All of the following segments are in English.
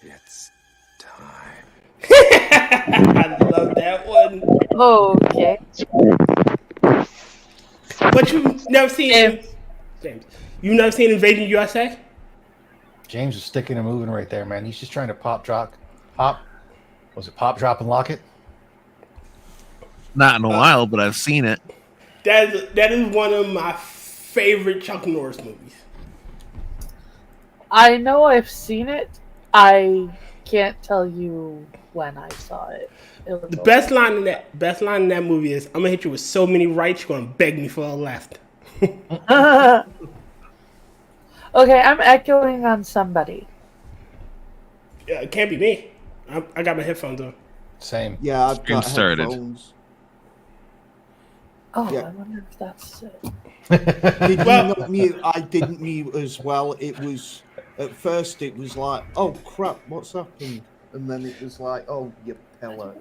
It's time. I love that one. Okay. But you've never seen James. You've never seen Invasion USA? James is sticking and moving right there, man. He's just trying to pop, drop, and lock it? Not in a while, but I've seen it. That is one of my favorite Chuck Norris movies. I know I've seen it. I can't tell you when I saw it. The best line in that movie is, "I'm gonna hit you with so many rights, you're gonna beg me for a left." Okay, I'm echoing on somebody. Yeah, it can't be me. I got my headphones on. Same. Yeah, I've got started. headphones. Oh, Yeah. I wonder if that's it. Did you not mute? I didn't mute as well. It was at first. It was like, "Oh crap, what's happened?" And then it was like, "Oh, you pillock."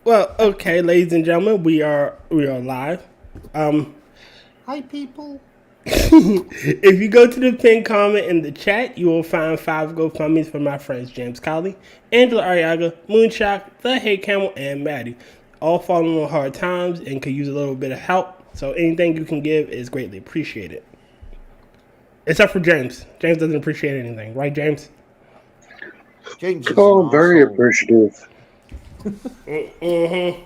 Well, okay, ladies and gentlemen, we are live. Hi, people. If you go to the pinned comment in the chat, you will find 5 GoFundMes for my friends James Colley, Angela Arreaga, Moonshock, The Hate Camel, and Maddy. All falling on hard times and could use a little bit of help. So anything you can give is greatly appreciated. Except for James. James doesn't appreciate anything, right, James? James. I'm very appreciative. Mm-hmm.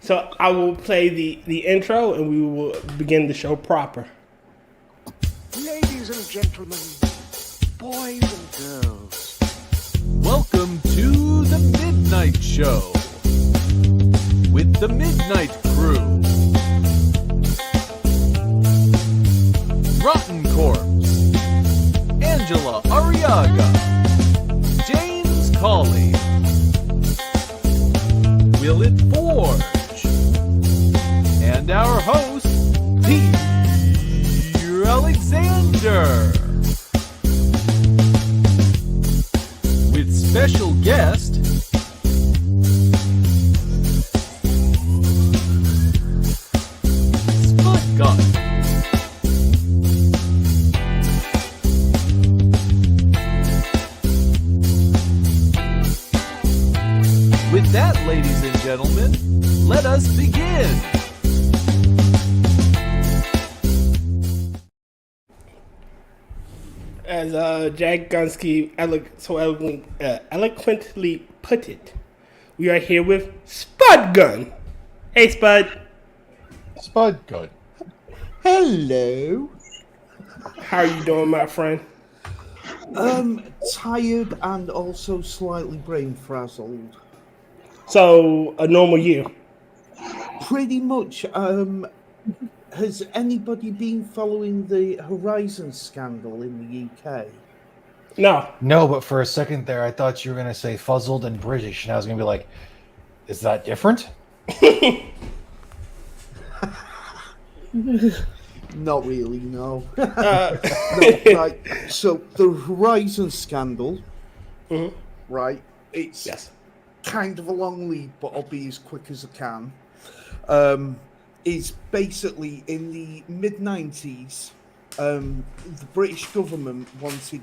So I will play the intro and we will begin the show proper. Ladies and gentlemen, boys and girls, welcome to the Midnight Show with the Midnight Crew. Rotncorpse, Angela Arreaga, James Colley, Forge, and our host, Peter Alexander, with special guest Spud Gun. With that, ladies and gentlemen, let us begin. As Jack Gunsky eloquently put it, we are here with Spud Gun. Hey, Spud. Spud Gun. Hello. How are you doing, my friend? Tired and also slightly brain frazzled. So, a normal year. Pretty much. Has anybody been following the Horizon scandal in the UK? No. No, but for a second there, I thought you were going to say fuzzled and British, and I was going to be like, is that different? Not really, no. No, right. So, the Horizon scandal, right, it's kind of a long lead, but I'll be as quick as I can. Is basically in the mid-90s, the British government wanted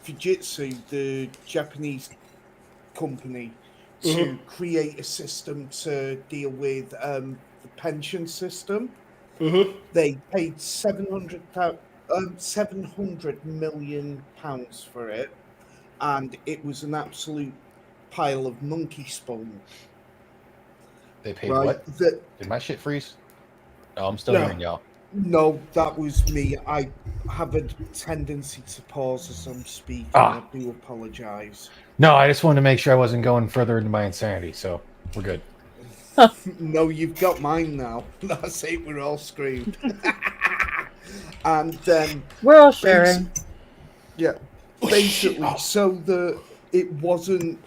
Fujitsu, the Japanese company, to create a system to deal with the pension system. They paid £700 million for it, and it was an absolute pile of monkey spawn. They paid what? Did my shit freeze? No, I'm still hearing y'all. No, that was me. I have a tendency to pause as I'm speaking. I do apologize. No, I just wanted to make sure I wasn't going further into my insanity, so we're good. No, you've got mine now. That's it. We're all screwed. And then we're all sharing. Yeah, basically, so it wasn't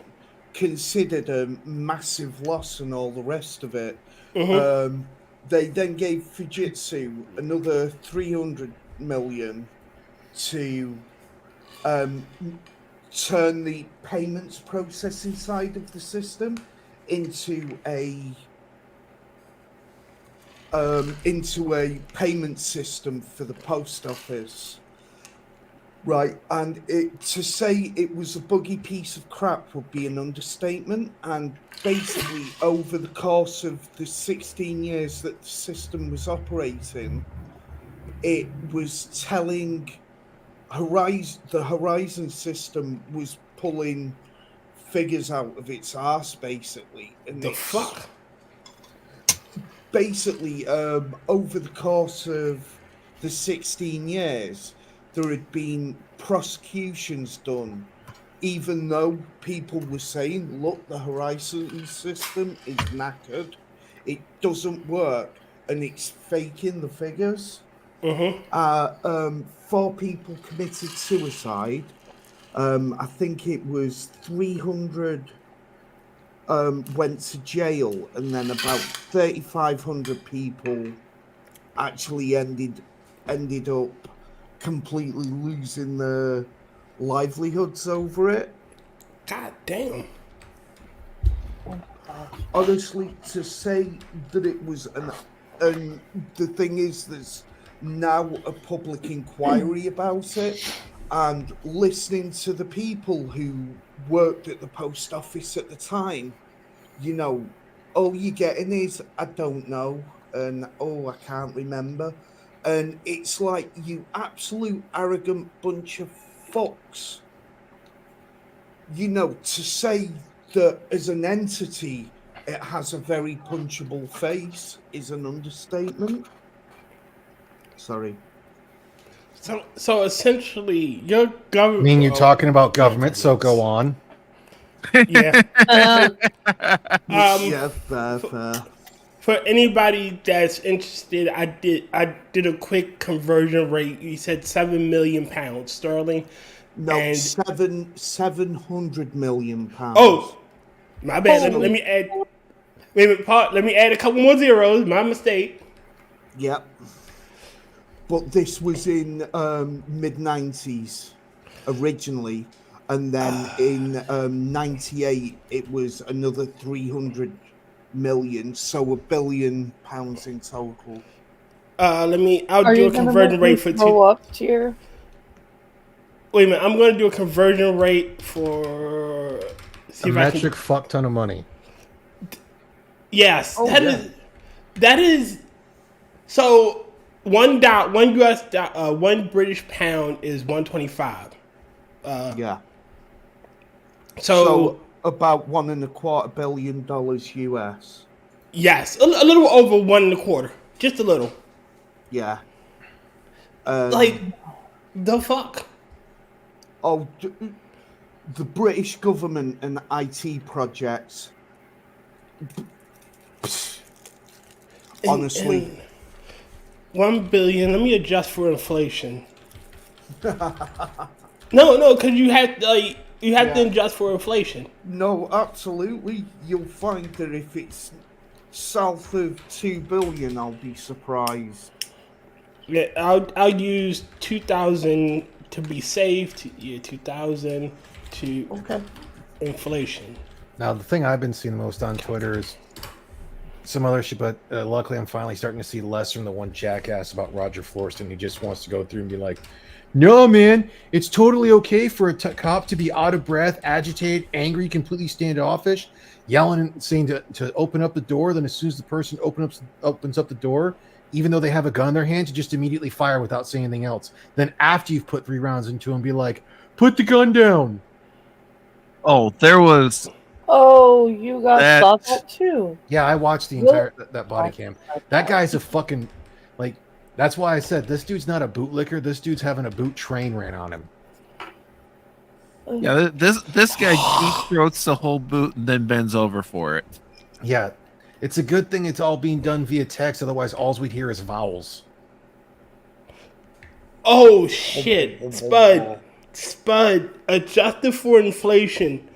considered a massive loss and all the rest of it. They then gave Fujitsu another 300 million to turn the payments processing side of the system into a payment system for the post office. Right, and to say it was a buggy piece of crap would be an understatement. And basically, over the course of the 16 years that the system was operating, it was telling the Horizon system was pulling figures out of its arse, basically. And The fuck? Basically, over the course of the 16 years, there had been prosecutions done, even though people were saying, look, the Horizon system is knackered, it doesn't work, and it's faking the figures. 4 people committed suicide. I think it was 300 went to jail, and then about 3,500 people actually ended up completely losing their livelihoods over it. God damn. Honestly, to say that it was and the thing is, there's now a public inquiry about it, and listening to the people who worked at the post office at the time, you know, all you're getting is, I don't know, and I can't remember. And it's like, you absolute arrogant bunch of fucks. You know, to say that as an entity, it has a very punchable face is an understatement. Sorry. So essentially, your government. I mean, you're talking about government, so go on. Yeah. Yeah, fair. For anybody that's interested, I did a quick conversion rate. You said 7 million pounds sterling. No, and 700 million pounds. Oh, my bad. Let me add. Wait a minute, let me add a couple more zeros. My mistake. Yep. But this was in mid-90s originally, and then in 98 it was another 300 million, so £1 billion in total. I'll do a conversion rate for go up tier? Wait a minute, I'm going to do a conversion rate for a metric fuck ton of money. Yes, that is. So one British pound is 125. Yeah. So about $1.25 billion US. Yes, a little over 1.25, just a little. Yeah. Like the fuck. Oh, the British government and IT projects. Honestly. 1 billion. Let me adjust for inflation. No, because you have to adjust for inflation. No, absolutely. You'll find that if it's south of 2 billion, I'll be surprised. Yeah, I'll use 2,000 to be safe. 2,000 to inflation. Now, the thing I've been seeing the most on Twitter is some other shit, but luckily I'm finally starting to see less from the one jackass about Roger Florston who just wants to go through and be like, no, man, it's totally okay for a cop to be out of breath, agitated, angry, completely standoffish, yelling and saying to open up the door. Then as soon as the person opens up the door, even though they have a gun in their hand, to just immediately fire without saying anything else. Then after you've put 3 rounds into him, be like, put the gun down. Oh, there was... Oh, you saw that too. Yeah, I watched the entire that body cam. That guy's a fucking, like, that's why I said this dude's not a bootlicker. This dude's having a boot train ran on him. Yeah, this guy deep throats the whole boot and then bends over for it. Yeah, it's a good thing it's all being done via text. Otherwise, all we'd hear is vowels. Oh shit, Spud, adjusted for inflation.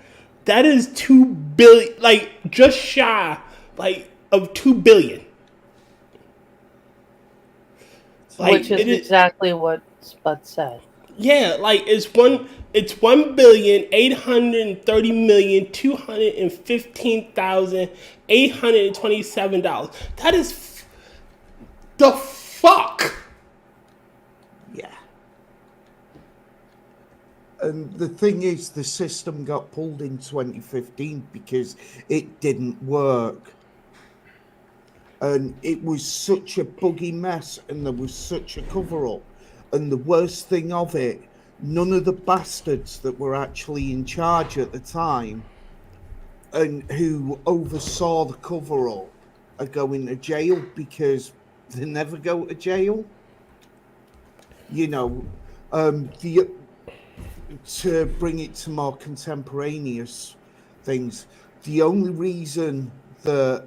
That is 2 billion, like just shy, like of 2 billion. Like, which is exactly what Spud said. Yeah, like it's 1,830,215,827. That is the fuck. Yeah. And the thing is, the system got pulled in 2015 because it didn't work. And it was such a buggy mess, and there was such a cover-up. And the worst thing of it, none of the bastards that were actually in charge at the time and who oversaw the cover-up are going to jail because they never go to jail. You know, to bring it to more contemporaneous things, the only reason that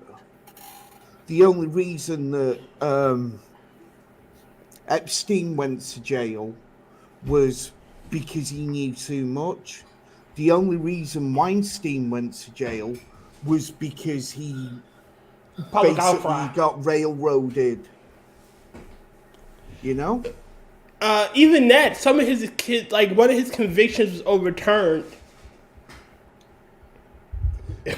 Epstein went to jail was because he knew too much. The only reason Weinstein went to jail was because he basically got railroaded. You know? Even that, some of his kids, like one of his convictions was overturned.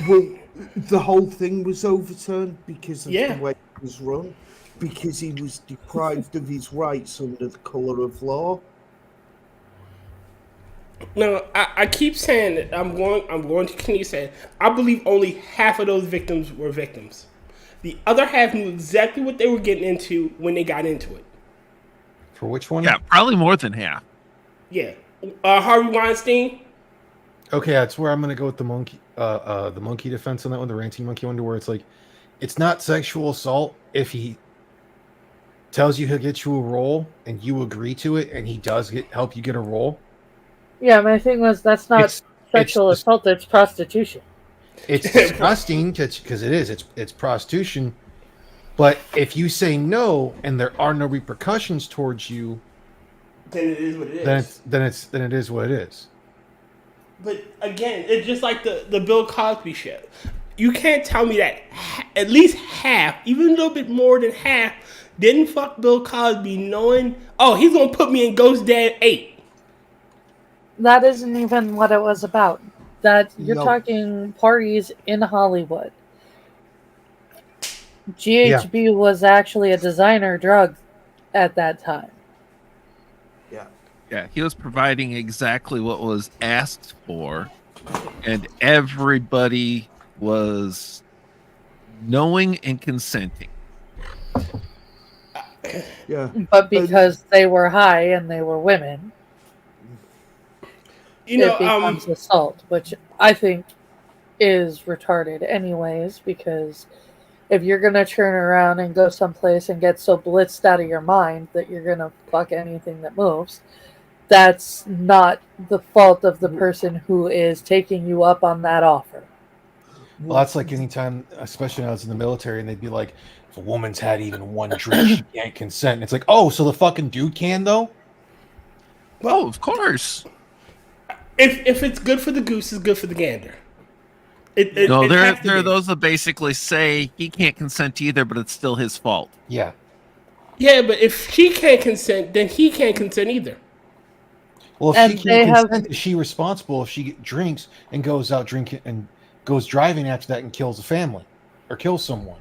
Well, the whole thing was overturned because of Yeah. the way it was run, because he was deprived of his rights under the colour of law. No, I keep saying that I'm going to continue saying I believe only half of those victims were victims. The other half knew exactly what they were getting into when they got into it. For which one? Yeah, probably more than half. Yeah. Harvey Weinstein. Okay, that's where I'm gonna go with the monkey defense on that one, the ranting monkey one, where it's like, it's not sexual assault if he tells you he'll get you a role and you agree to it, and he does help you get a role. Yeah, my thing was that's not It's sexual assault. It's prostitution. It's disgusting because it is. It's prostitution. But if you say no and there are no repercussions towards you, Then it is what it is. Then it is what it is. But again, it's just like the Bill Cosby shit. You can't tell me that at least half, even a little bit more than half, didn't fuck Bill Cosby knowing, oh, he's going to put me in Ghost Dad 8. That isn't even what it was about. That you're No. talking parties in Hollywood. GHB was actually a designer drug at that time. Yeah, he was providing exactly what was asked for, and everybody was knowing and consenting. Yeah. But because they were high and they were women, You know, it becomes assault, which I think is retarded anyways, because if you're going to turn around and go someplace and get so blitzed out of your mind that you're going to fuck anything that moves, that's not the fault of the person who is taking you up on that offer. Well, that's like anytime, especially when I was in the military, and they'd be like, if a woman's had even one drink, she can't consent. And it's like, oh, so the fucking dude can, though? Well, of course. If it's good for the goose, it's good for the gander. No, it there has to are be. those that basically say he can't consent either, but it's still his fault. Yeah. Yeah, but if she can't consent, then he can't consent either. Well, if And she they can't have- consent, is she responsible if she drinks and goes out drinking and goes driving after that and kills a family or kills someone?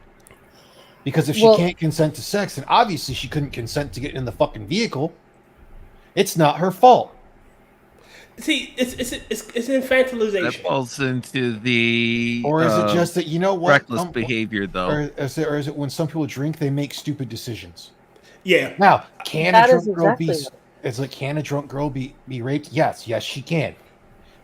Because if she Well- can't consent to sex, then obviously she couldn't consent to get in the fucking vehicle. It's not her fault. See, it's That infantilization. falls into the Or is it just that, you know what? reckless behavior, though. Or is it when some people drink, they make stupid decisions? Yeah. Now, can That a is drunk girl exactly be? what- It's like, can a drunk girl be raped? Yes, she can.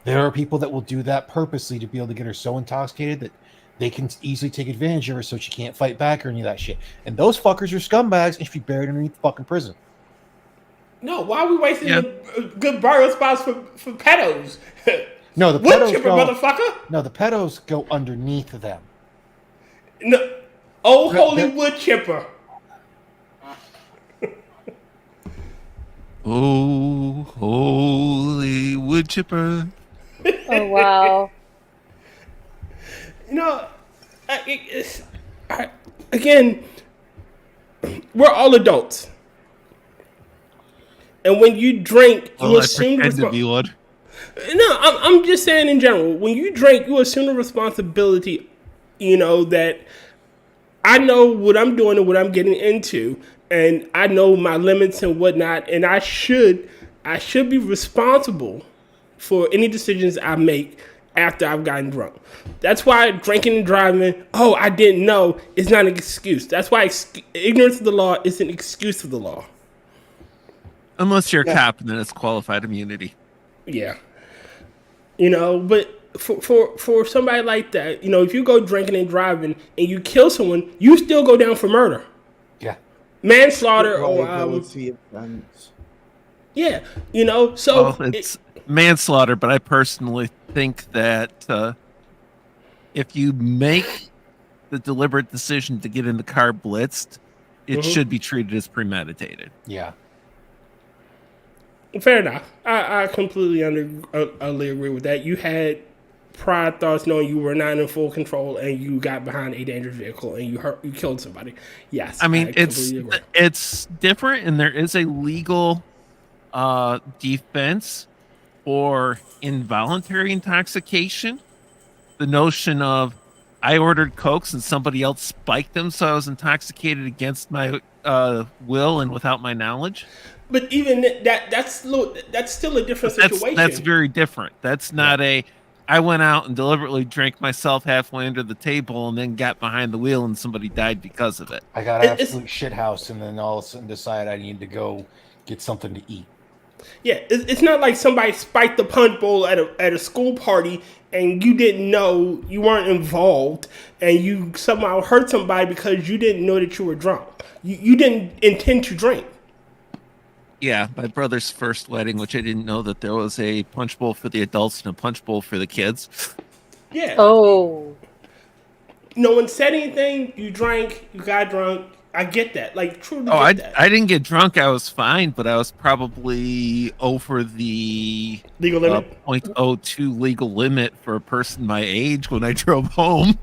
There are people that will do that purposely to be able to get her so intoxicated that they can easily take advantage of her, so she can't fight back or any of that shit. And those fuckers are scumbags and should be buried underneath fucking prison. No, why are we wasting Yeah. the good burial spots for pedos? No, the Wood pedos chipper, go. motherfucker. No, the pedos go underneath them. No, oh, The- holy the- wood chipper. Oh, holy wood chipper. Oh, wow. You know, again, we're all adults. And when you drink, you Well, I assume pretend to be one. No, I'm just saying in general. When you drink, you assume the responsibility. You know that I know what I'm doing and what I'm getting into, and I know my limits and whatnot, and I should be responsible for any decisions I make after I've gotten drunk. That's why drinking and driving, oh, I didn't know, is not an excuse. That's why ignorance of the law is an excuse of the law. Unless you're a cop, and then it's qualified immunity. Yeah. But for somebody like that, if you go drinking and driving and you kill someone, you still go down for murder. Yeah. Manslaughter or yeah, so it's manslaughter, but I personally think that if you make the deliberate decision to get in the car blitzed, it should be treated as premeditated. Yeah. Fair enough. I completely agree with that. You had prior thoughts knowing you were not in full control and you got behind a dangerous vehicle and you killed somebody. Yes. I mean, it's different, and there is a legal defense for involuntary intoxication. The notion of I ordered Cokes and somebody else spiked them, so I was intoxicated against my will and without my knowledge. But even that's still a different situation. That's very different. That's not I went out and deliberately drank myself halfway under the table and then got behind the wheel and somebody died because of it. I got absolute shithouse and then all of a sudden decided I needed to go get something to eat. Yeah, it's not like somebody spiked the punch bowl at a school party and you didn't know, you weren't involved, and you somehow hurt somebody because you didn't know that you were drunk. You didn't intend to drink. Yeah, my brother's first wedding, which I didn't know that there was a punch bowl for the adults and a punch bowl for the kids. Yeah. Oh. No one said anything. You drank. You got drunk. I get that. Like, truly get that. I didn't get drunk. I was fine, but I was probably over the legal limit, 0.02 legal limit for a person my age when I drove home.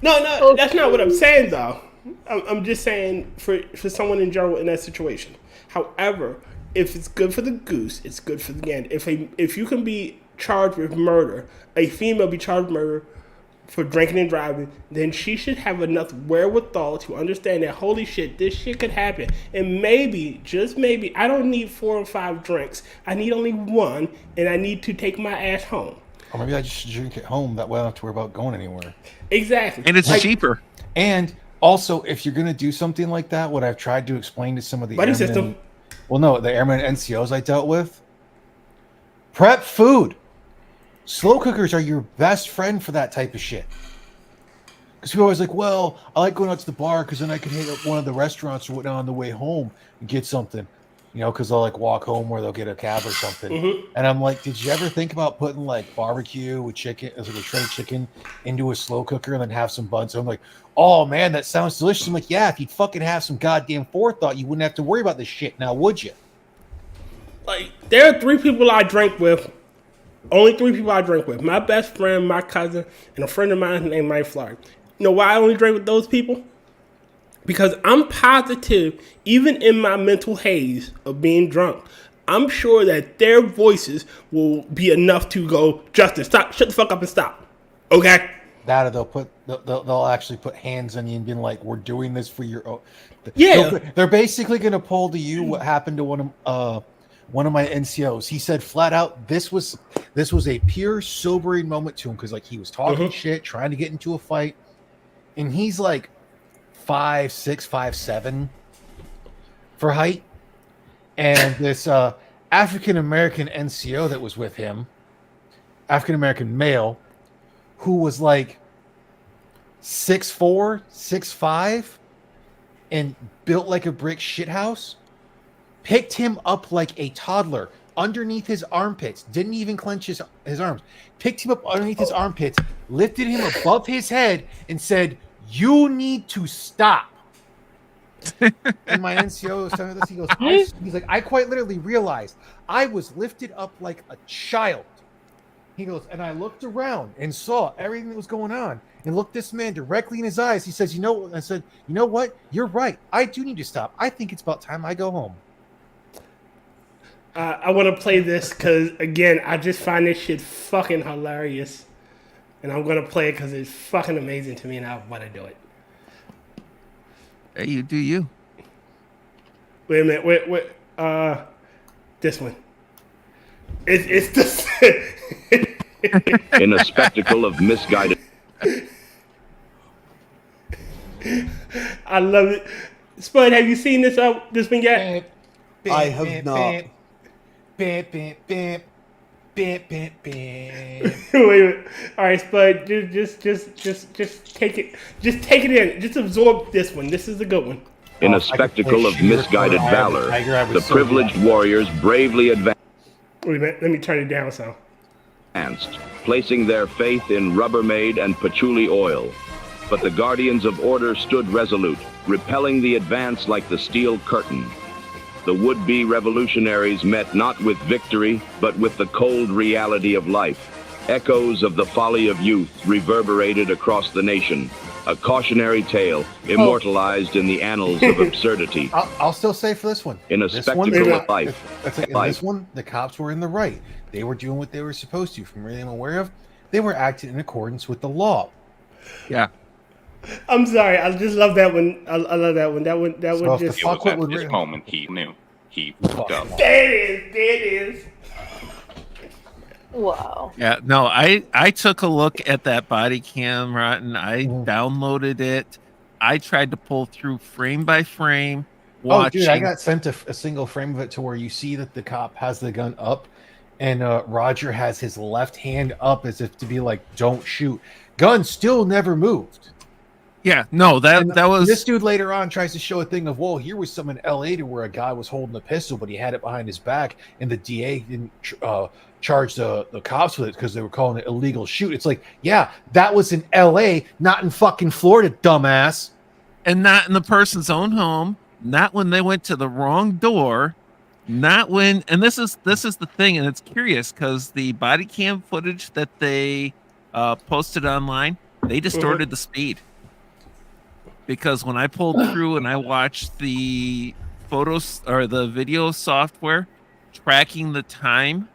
No, that's not what I'm saying, though. I'm just saying for someone in general in that situation. However, if it's good for the goose, it's good for the gander. If you can be charged with murder, a female be charged with murder for drinking and driving, then she should have enough wherewithal to understand that, holy shit, this shit could happen. And maybe, just maybe, I don't need 4 or 5 drinks. I need only 1, and I need to take my ass home. Or maybe I just should drink at home. That way I don't have to worry about going anywhere. Exactly. And it's cheaper. And also, if you're going to do something like that, what I've tried to explain to some of the buddy airmen, system. Well, no, the airmen NCOs I dealt with, prep food. Slow cookers are your best friend for that type of shit. Because people are always like, well, I like going out to the bar because then I can hit up one of the restaurants or whatnot on the way home and get something. Because they'll like walk home or they'll get a cab or something. Mm-hmm. And I'm like, did you ever think about putting like barbecue with chicken, like a shredded chicken, into a slow cooker and then have some buns? So I'm like, oh man, that sounds delicious. I'm like, yeah, if you'd fucking have some goddamn forethought, you wouldn't have to worry about this shit now, would you? Like, there are 3 people I drank with. Only 3 people I drank with. My best friend, my cousin, and a friend of mine named Mike Flyer. You know why I only drank with those people? Because I'm positive, even in my mental haze of being drunk, I'm sure that their voices will be enough to go, Justin, stop, shut the fuck up and stop. Okay? That or they'll actually put hands on you and be like, we're doing this for your own. Yeah. They're basically going to pull to you what happened to one of my NCOs. He said flat out, this was a pure sobering moment to him because like he was talking shit, trying to get into a fight, and he's like 5'6", 5'7" for height, and this African American NCO that was with him, African American male, who was like 6'4", 6'5", and built like a brick shithouse, picked him up like a toddler underneath his armpits, didn't even clench his arms, picked him up underneath his armpits, lifted him above his head, and said, "You need to stop." And my NCO was telling me this. He goes, he's like, I quite literally realized I was lifted up like a child. He goes, and I looked around and saw everything that was going on and looked this man directly in his eyes. He says, I said, you know what? You're right. I do need to stop. I think it's about time I go home. I want to play this because, again, I just find this shit fucking hilarious. And I'm going to play it because it's fucking amazing to me and I want to do it. Hey, you do you. Wait a minute. Wait. This one. It's the In a spectacle of misguided. I love it. Spud, have you seen this vignette? I have not. Wait. All right, Spud. Just take it. Just take it in. Just absorb this one. This is a good one. In a spectacle of misguided valor, the privileged warriors bravely advanced, Wait a minute. Let me turn it down some. placing their faith in Rubbermaid and patchouli oil. But the guardians of order stood resolute, repelling the advance like the steel curtain. The would-be revolutionaries met not with victory, but with the cold reality of life. Echoes of the folly of youth reverberated across the nation. A cautionary tale, immortalized in the annals of absurdity. I'll still say for this one. In a spectacle of life. In this one, the cops were in the right. They were doing what they were supposed to. From everything I'm aware of, they were acting in accordance with the law. Yeah. I'm sorry. I just love that one. I love that one. That one just. It was at this moment he knew. He fucked up. There it is. Wow. Yeah, no, I took a look at that body cam, Rotten. I downloaded it. I tried to pull through frame by frame. Watching. Oh, dude, I got sent a single frame of it to where you see that the cop has the gun up, and Roger has his left hand up as if to be like, "Don't shoot." Gun still never moved. Yeah, no, that was this dude later on tries to show a thing of, well, here was some in LA to where a guy was holding a pistol, but he had it behind his back, and the DA didn't charge the cops with it because they were calling it illegal shoot. It's like, yeah, that was in LA, not in fucking Florida, dumbass. And not in the person's own home, not when they went to the wrong door, not when, and this is the thing, and it's curious because the body cam footage that they posted online, they distorted the speed. Because when I pulled through and I watched the photos or the video software tracking the time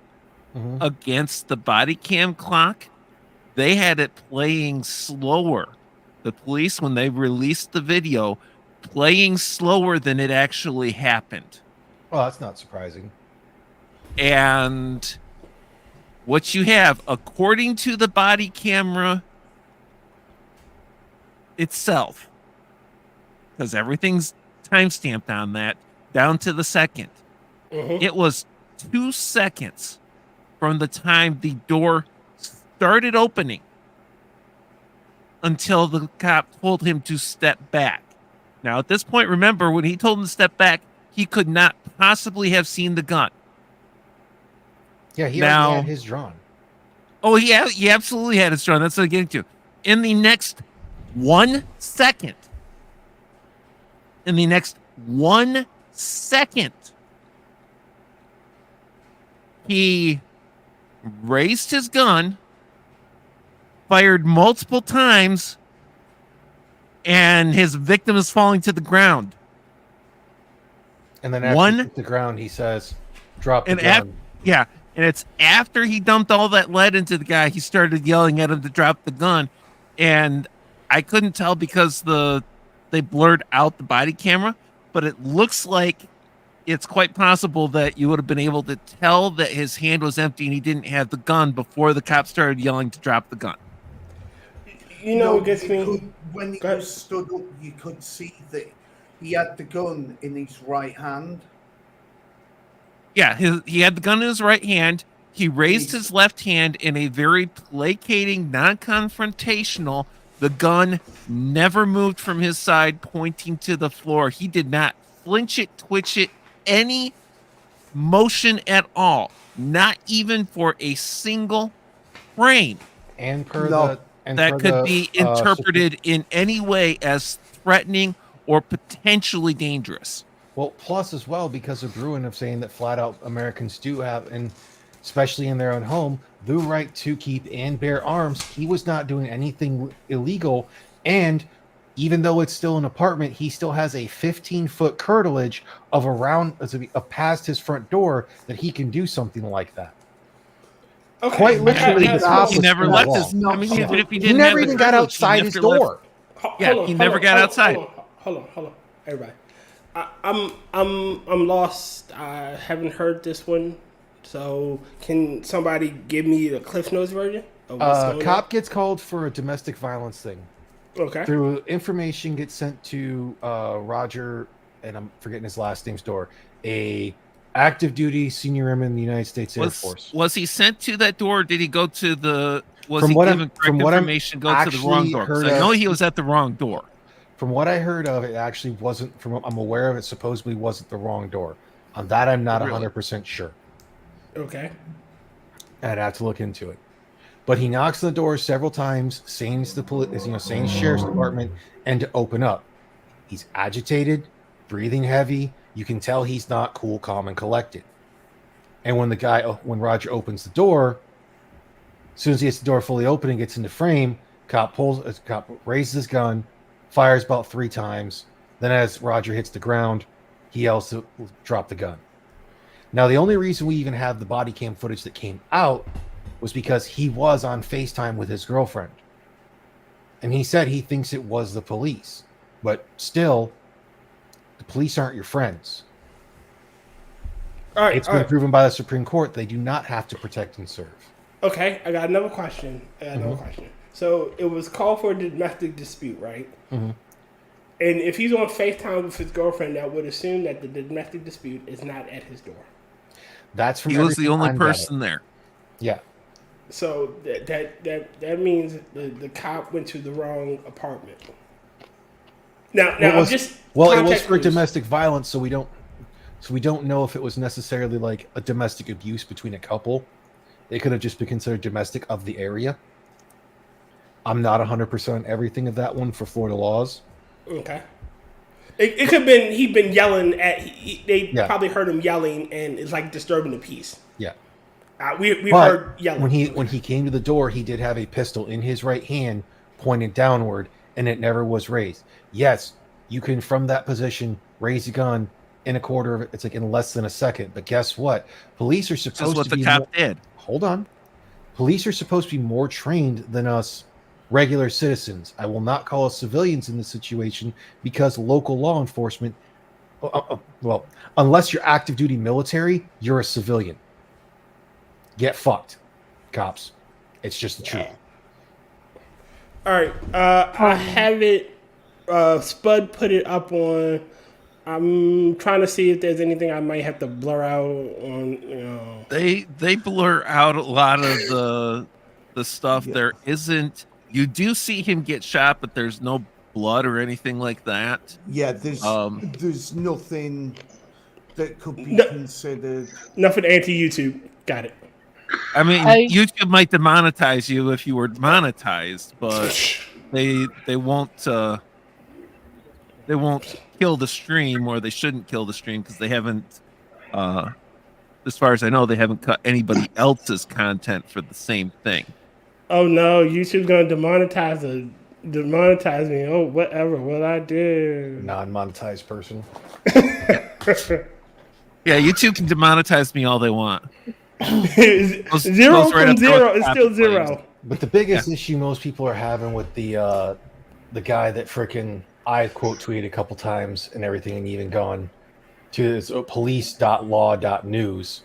against the body cam clock, they had it playing slower. The police, when they released the video, playing slower than it actually happened. Well, that's not surprising. And what you have, according to the body camera itself, because everything's timestamped on that, down to the second. It was 2 seconds from the time the door started opening until the cop told him to step back. Now, at this point, remember, when he told him to step back, he could not possibly have seen the gun. Yeah, he already had his drawn. Oh, he absolutely had his drawn. That's what I'm getting to. In the next 1 second, he raised his gun, fired multiple times, and his victim is falling to the ground. And then after he hit the ground, he says, drop the gun. And it's after he dumped all that lead into the guy, he started yelling at him to drop the gun. And I couldn't tell because they blurred out the body camera, but it looks like it's quite possible that you would have been able to tell that his hand was empty and he didn't have the gun before the cop started yelling to drop the gun. You know what gets me? When he stood up, you could see that he had the gun in his right hand. Yeah, he had the gun in his right hand. He raised his left hand in a very placating, non-confrontational. The gun never moved from his side, pointing to the floor. He did not flinch it, twitch it, any motion at all. Not even for a single frame. And that could be interpreted in any way as threatening or potentially dangerous. Well, plus as well, because of Bruin of saying that flat out Americans do have, and especially in their own home, the right to keep and bear arms. He was not doing anything illegal. And even though it's still an apartment, he still has a 15-foot curtilage of past his front door that he can do something like that. Okay. Quite literally, he never left his. I mean, even if he didn't, he never even got outside his door. He never got outside. Hold on, everybody. I'm lost. I haven't heard this one So, can somebody give me the Cliff Notes version of what's going Cop gets called for a domestic violence thing. Okay. Through information gets sent to Roger, and I'm forgetting his last name's door, a active duty senior airman in the United States Air Force. Was he sent to that door, or did he go to the? Was From he what given I'm- correct from what I'm information? Go to the actually wrong door. 'Cause heard I know of- he was at the wrong door. From what I heard of, it actually wasn't. From what I'm aware of, it supposedly wasn't the wrong door. On that, I'm not 100% sure. Okay. I'd have to look into it. But he knocks on the door several times, saying it's the police, saying sheriff's department, and to open up. He's agitated, breathing heavy. You can tell he's not cool, calm, and collected. And when Roger opens the door, as soon as he gets the door fully open and gets into frame, cop raises his gun, fires about 3 times. Then, as Roger hits the ground, he yells to drop the gun. Now, the only reason we even have the body cam footage that came out was because he was on FaceTime with his girlfriend. And he said he thinks it was the police. But still, the police aren't your friends. All right. It's been proven by the Supreme Court they do not have to protect and serve. Okay, I got another question. So it was called for a domestic dispute, right? Mm-hmm. And if he's on FaceTime with his girlfriend, that would assume that the domestic dispute is not at his door. That's from He was the everything only I'm person gathering. there. Yeah. So that means the cop went to the wrong apartment. Now it was just for context clues. domestic violence, so we don't know if it was necessarily like a domestic abuse between a couple. It could have just been considered domestic of the area. I'm not 100% on everything of that one for Florida laws. Okay. It could have been he'd been yelling at. They Yeah. probably heard him yelling, and it's like disturbing the peace. Yeah. We But heard yelling. when he came to the door, he did have a pistol in his right hand pointed downward, and it never was raised. Yes, you can from that position raise a gun in a quarter of it. It's like in less than a second. But guess what? Police are supposed That's what to the be cop did. Hold on. Police are supposed to be more trained than us regular citizens. I will not call us civilians in this situation because local law enforcement, well, unless you're active duty military, you're a civilian. Get fucked, cops. It's just the truth. All right. I have it. Spud put it up on. I'm trying to see if there's anything I might have to blur out on. They blur out a lot of the stuff. Yeah. There isn't. You do see him get shot, but there's no blood or anything like that. Yeah, there's nothing that could be considered. Nothing anti-YouTube. Got it. I mean, YouTube might demonetize you if you were monetized, but they won't kill the stream, or they shouldn't kill the stream because they haven't. As far as I know, they haven't cut anybody else's content for the same thing. Oh no, YouTube's gonna demonetize me. Oh, whatever will I do? Non-monetized person. Yeah, YouTube can demonetize me all they want. Zero from zero is still zero. But the biggest issue most people are having with the guy that frickin' I quote tweeted a couple times and everything, and even gone to his police.law.news,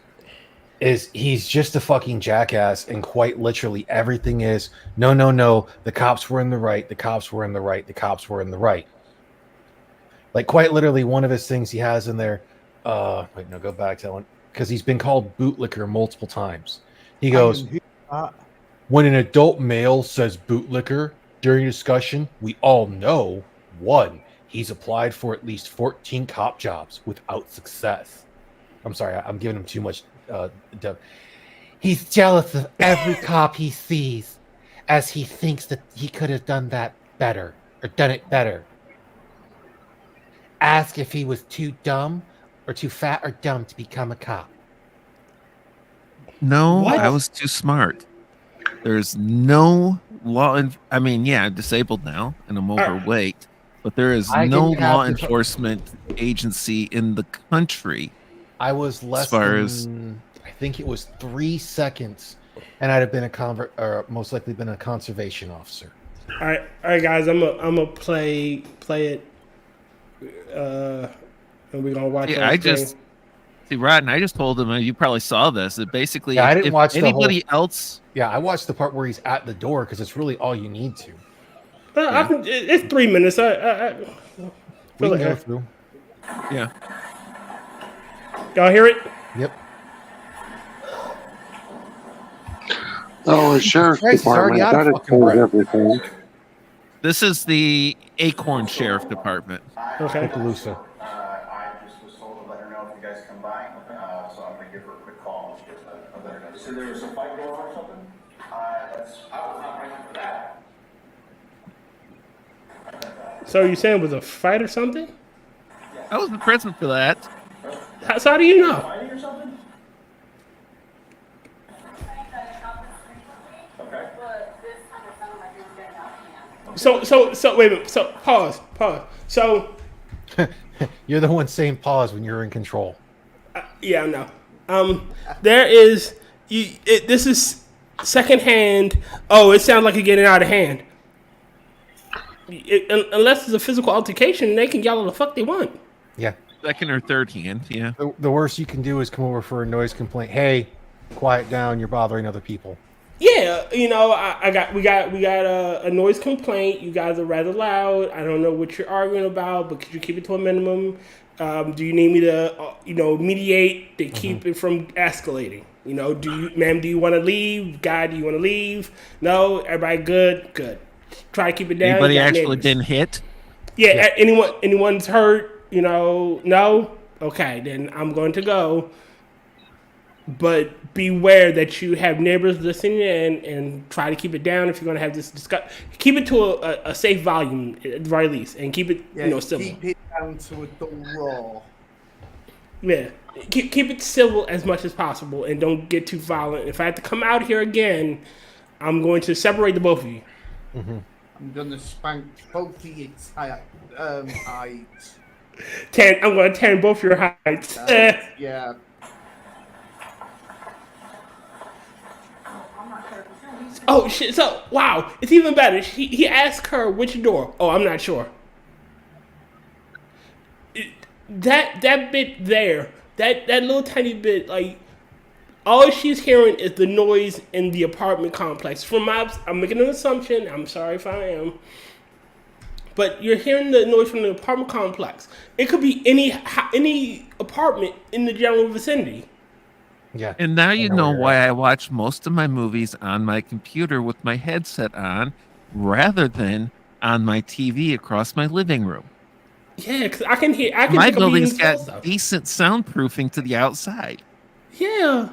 is he's just a fucking jackass, and quite literally everything is no, the cops were in the right, the cops were in the right, the cops were in the right. Like quite literally one of his things he has in there, wait, no, go back to that one, because he's been called bootlicker multiple times. He goes, when an adult male says bootlicker during a discussion, we all know, 1, he's applied for at least 14 cop jobs without success. I'm sorry, I'm giving him too much. He's jealous of every cop he sees, as he thinks that he could have done that better, or done it better. Ask if he was too dumb, or too fat or dumb to become a cop. No, what? I was too smart. There's no law. I mean, yeah, I'm disabled now, and I'm overweight. But there is no law enforcement agency in the country. I was less than, I think it was 3 seconds, and I'd have been most likely been a conservation officer. All right, guys, I'm gonna play it, and we're gonna watch. Yeah, I just See, Rotten, I just told him, you probably saw this, that basically Yeah, I if, didn't if watch the anybody else... Yeah, I watched the part where he's at the door because it's really all you need to. It's 3 minutes. We can go through. Yeah. Y'all hear it? Yep. Oh, the sheriff's Christ, he's already department. out of That fucking explains breath. everything. This is the Acorn Sheriff Department. Okay. Okaloosa. I just was told to let her know if you guys come by, so I'm gonna give her a quick call. I'll let her know. So there was a fight going on or something? I was not ready for that. So you saying it was a fight or something? I wasn't present for that. So how do you know? Fighting or something? Okay. So wait a minute. So pause. So You're the one saying pause when you're in control. yeah, I know. There is this is secondhand. Oh, it sounds like it's getting out of hand. Unless it's a physical altercation, they can yell all the fuck they want. Yeah. Second or third hand, yeah. The worst you can do is come over for a noise complaint. Hey, quiet down. You're bothering other people. Yeah, we got a noise complaint. You guys are rather loud. I don't know what you're arguing about, but could you keep it to a minimum? Do you need me to, mediate to keep it from escalating? Do you want to leave? Guy, do you want to leave? No, everybody good. Try to keep it down. Anybody actually been hit? Yeah. Anyone's hurt? No. Okay, then I'm going to go. But beware that you have neighbors listening in and try to keep it down if you're going to have this discussion. Keep it to a safe volume at the very least, and keep it civil. Keep it down to a dull roar. Yeah, keep it civil as much as possible, and don't get too violent. If I have to come out here again, I'm going to separate the both of you. I'm going to spank both of your heights. I'm going to tan both your heights. Yeah. Oh shit! So wow, it's even better. He asked her which door. Oh, I'm not sure. That bit there, that little tiny bit, like all she's hearing is the noise in the apartment complex. I'm making an assumption. I'm sorry if I am, but you're hearing the noise from the apartment complex. It could be any apartment in the general vicinity. Yeah. And now you know why I watch most of my movies on my computer with my headset on rather than on my TV across my living room. Yeah, because I can hear. My building's got decent soundproofing to the outside. Yeah.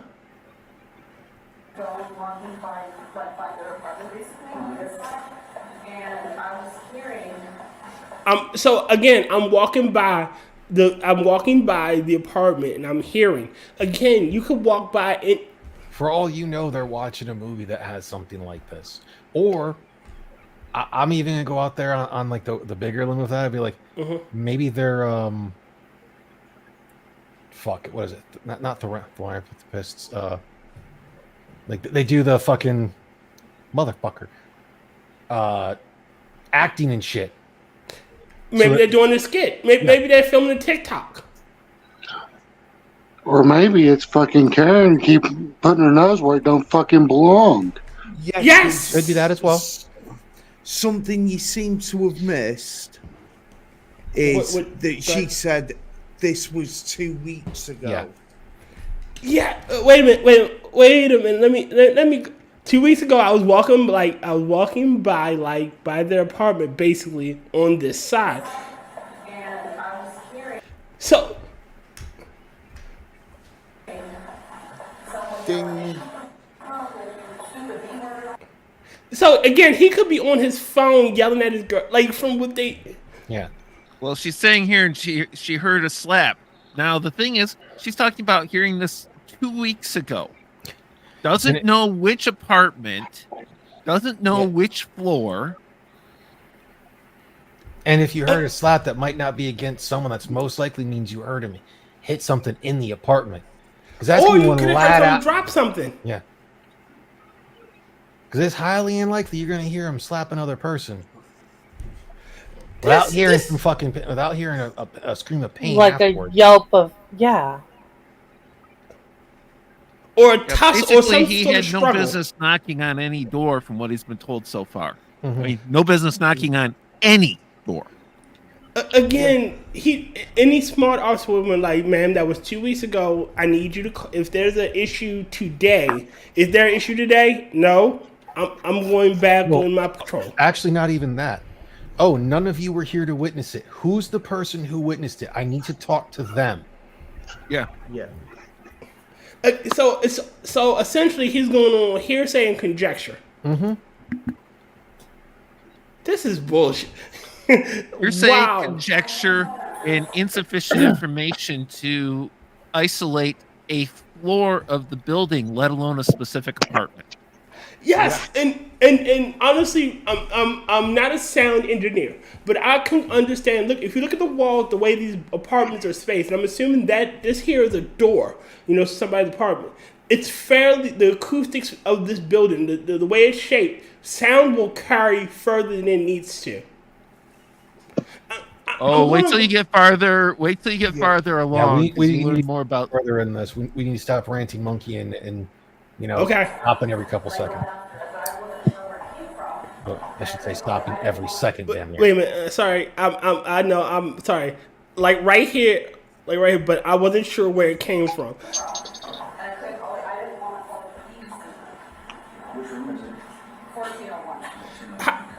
So again, I'm walking by the apartment and I'm hearing. Again, you could walk by it. For all you know, they're watching a movie that has something like this. Or I'm even gonna go out there on like the bigger limit of that. I'd be like, maybe they're fuck it. What is it? Not the philanthropists. Like they do the fucking motherfucker. Acting and shit. Maybe they're doing a skit. Maybe they're filming a TikTok. Or maybe it's fucking Karen keep putting her nose where it don't fucking belong. Yes! Could do that as well. Something you seem to have missed is that she said this was 2 weeks ago. Yeah. Wait a minute. Let me. 2 weeks ago, I was walking by their apartment, basically on this side. And I was hearing. So. Ding. So again, he could be on his phone yelling at his girl, like from what they. Yeah. Well, she's saying here, and she heard a slap. Now the thing is, she's talking about hearing this 2 weeks ago. Doesn't know which apartment, doesn't know which floor. And if you heard a slap, that might not be against someone. That's most likely means you heard him hit something in the apartment. Because that's or you when could have heard him drop something. Yeah. Because it's highly unlikely you're going to hear him slap another person without hearing a scream of pain. Like afterwards. a yelp of or a tussle, or Basically, some he sort had of no struggle. business knocking on any door, from what he's been told so far. I mean, no business knocking on any door. Again, any smart officer woman like, ma'am, that was 2 weeks ago. I need you to. If there's an issue today, is there an issue today? No, I'm going back on my patrol. Actually, not even that. Oh, none of you were here to witness it. Who's the person who witnessed it? I need to talk to them. Yeah. So essentially, he's going on hearsay and conjecture. This is bullshit. You're saying conjecture and insufficient information to isolate a floor of the building, let alone a specific apartment. Yes, and honestly, I'm not a sound engineer, but I can understand. Look, if you look at the walls, the way these apartments are spaced, and I'm assuming that this here is a door, somebody's apartment. It's fairly, the acoustics of this building, the way it's shaped, sound will carry further than it needs to. Wait till you get farther. Wait till you get farther along. Yeah, we learn need more about further in this. We need to stop ranting monkey and Okay. stopping every couple seconds. Well, I should say stopping every second. Damn near. Wait a minute. Sorry, I know. I'm sorry. Like right here, but I wasn't sure where it came from.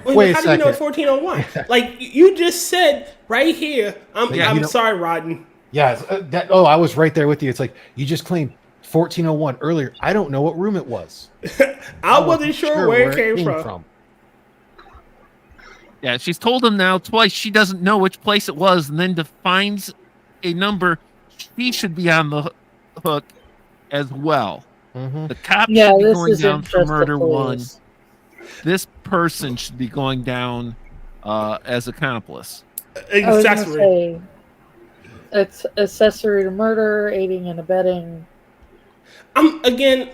Wait a how do you know second. 1401? Like you just said right here. I'm sorry, Rodden. Yeah. I was right there with you. It's like you just claimed 1401 earlier. I don't know what room it was. I wasn't sure where it came from. Yeah, she's told him now twice she doesn't know which place it was, and then defines a number. She should be on the hook as well. The cop should be going down for murder one. This person should be going down as accomplice. Accessory. It's accessory to murder, aiding and abetting. I'm not going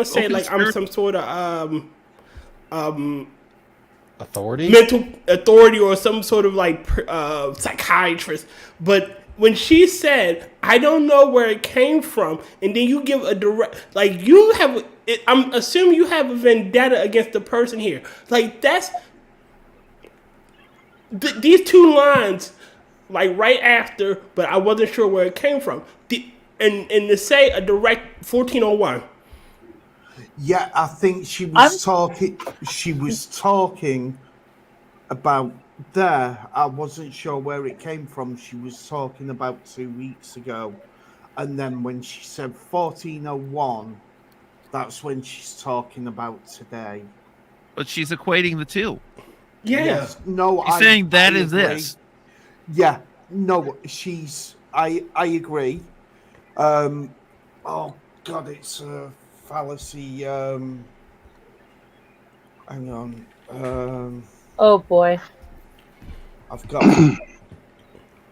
to say like I'm some sort of authority, mental authority, or some sort of like psychiatrist. But when she said, "I don't know where it came from," and then you give a direct, like you have, I'm assuming you have a vendetta against the person here. Like that's these two lines, like right after, but I wasn't sure where it came from. And to say a direct 1401. Yeah, I think she was talking. She was talking about there. I wasn't sure where it came from. She was talking about 2 weeks ago, and then when she said 1401, that's when she's talking about today. But she's equating the two. Yeah. Yes. No, she's saying that is agree. this. Yeah. No, she's. I agree. Oh God, it's a fallacy. Hang on. Oh boy. I've got.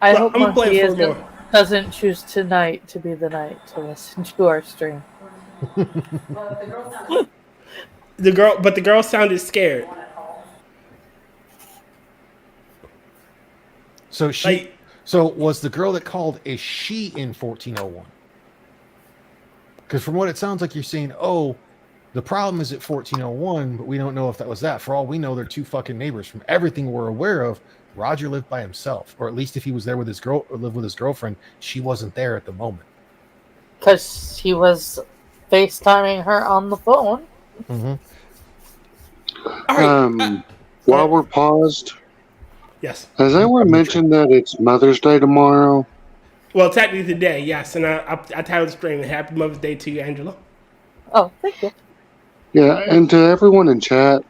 I hope I'm playing Monkey for more. doesn't choose tonight to be the night to listen to our stream. The girl sounded scared. So she. So was the girl that called, is she in 1401? Because from what it sounds like, you're saying, the problem is at 1401, but we don't know if that was that. For all we know, they're two fucking neighbors. From everything we're aware of, Roger lived by himself, or at least if he was there with his lived with his girlfriend, she wasn't there at the moment. Because he was FaceTiming her on the phone. While we're paused, yes. Has anyone mentioned that it's Mother's Day tomorrow? Well, technically today, yes. And I titled the stream Happy Mother's Day to you, Angela. Oh, thank you. Yeah, and to everyone in chat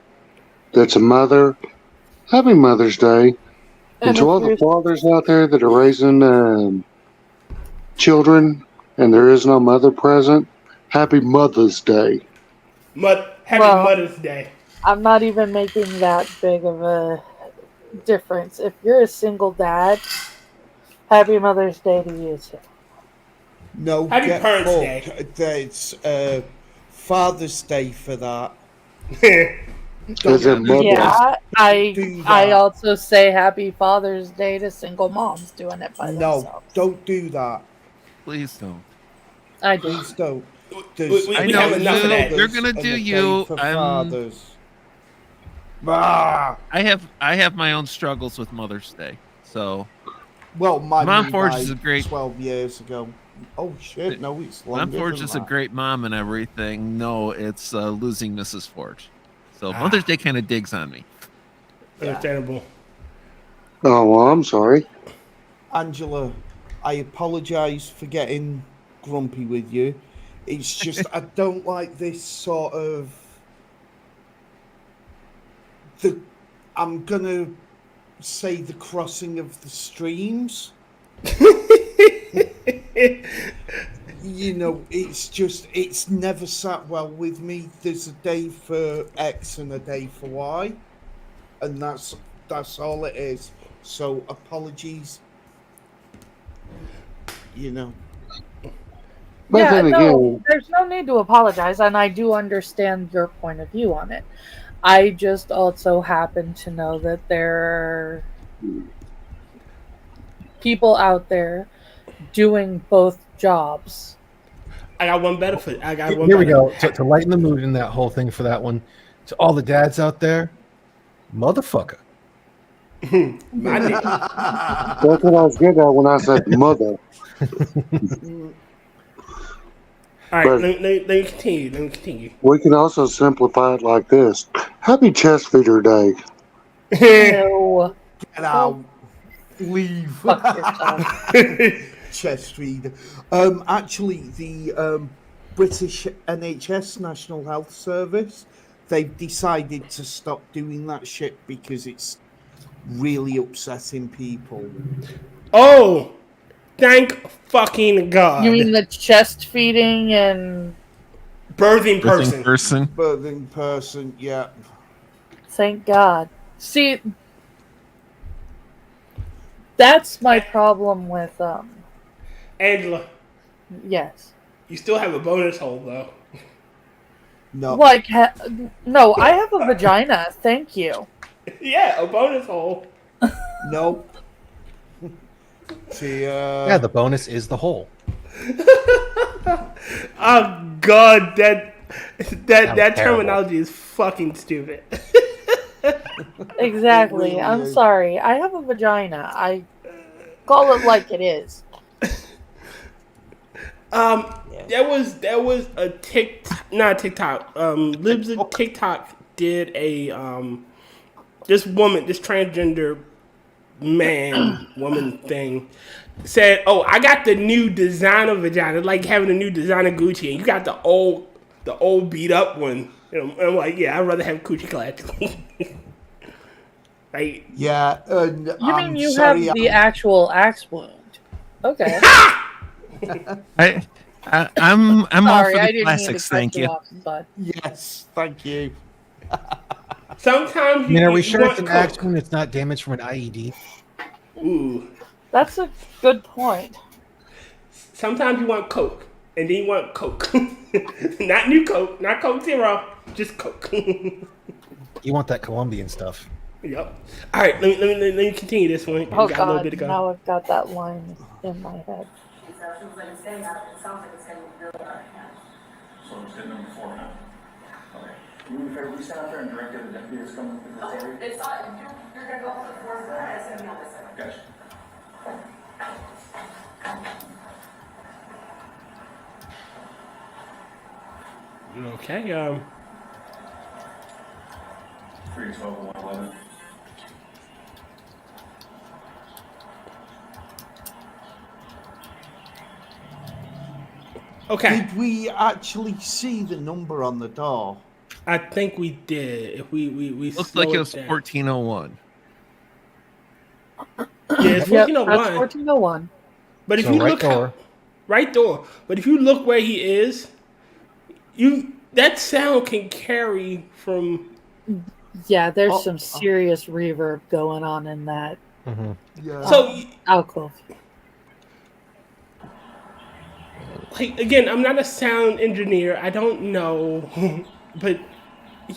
that's a mother, Happy Mother's Day. And to all the fathers out there that are raising children and there is no mother present, Happy Mother's Day. Happy Mother's Day. I'm not even making that big of a difference. If you're a single dad, Happy Mother's Day to you too. No, Happy Parents Day. It's Father's Day for that. Yeah, I also say Happy Father's Day to single moms doing it by themselves. No, don't do that. Please don't. I do. Please don't. We have enough of that. You're gonna do you. Fathers. I have my own struggles with Mother's Day. So, well, my Mom Forge is a great 12 years ago. Oh shit! No, it's longer. Mom Forge is a great mom and everything. No, it's losing Mrs. Forge. So Mother's Day kind of digs on me. Understandable. Oh well, I'm sorry, Angela. I apologize for getting grumpy with you. It's just I don't like this sort of. I'm gonna say the crossing of the streams. You know, it's never sat well with me. There's a day for X and a day for Y, and that's all it is. So apologies. You know. but Yeah, then no, again, there's no need to apologize, and I do understand your point of view on it. I just also happen to know that there are people out there doing both jobs. I got one better for you. Here we go. To lighten the mood in that whole thing for that one, to all the dads out there, motherfucker. My name. that's what I was getting at when I said mother. All right, But- let me continue. We can also simplify it like this: Happy Chest Feeder Day. No. Get out. Leave. Fuck yourself. Chest feeder. Actually, the British NHS National Health Service, they've decided to stop doing that shit because it's really upsetting people. Oh, thank fucking God. You mean the chest feeding and birthing person? Birthing person, yeah. thank God. See, that's my problem with Angela, yes. you still have a bonus hole though. No. Like no, I have a vagina. Thank you. Yeah, a bonus hole. Nope. See, Yeah, the bonus is the hole. Oh God, that terrible. terminology is fucking stupid. Exactly. really I'm is. sorry. I have a vagina. I call it like it is. There was a TikTok. Libs of TikTok did a this transgender woman thing said, "Oh, I got the new designer vagina, like having a new designer Gucci, and you got the old beat up one." You know, I'm like, yeah, I'd rather have Gucci Clutch. Like, yeah. You mean you have the actual axe wound? Okay. I'm all Sorry, for I the didn't mean to classics. cut Thank you. off, but Yes, thank you. sometimes I mean, are we you sure want it's an Coke. axe wound? It's not damage from an IED. Ooh. that's a good point. Sometimes you want Coke, and then you want Coke. Not new Coke, not Coke Zero, just Coke. You want that Colombian stuff. Yep. All right, let me continue this one. We Oh got a little God, bit to go. now I've got that line in my head. So it's hit number 4 now. Okay. You mean fair, we stand out there and direct the other deputies coming through the area? It's not, you're gonna go up to the fourth floor, it's gonna be on this side. Gotcha. Okay. 312 111. Okay. Did we actually see the number on the door? I think we did. If we Looks slow like it was down. 1401. Yeah, it's Yep, 1401. that's 1401. But if So you right look door. right door. But if you look where he is, that sound can carry from. Yeah, there's Oh, some serious reverb going on in that Yeah. So alcove. like again, I'm not a sound engineer. I don't know, but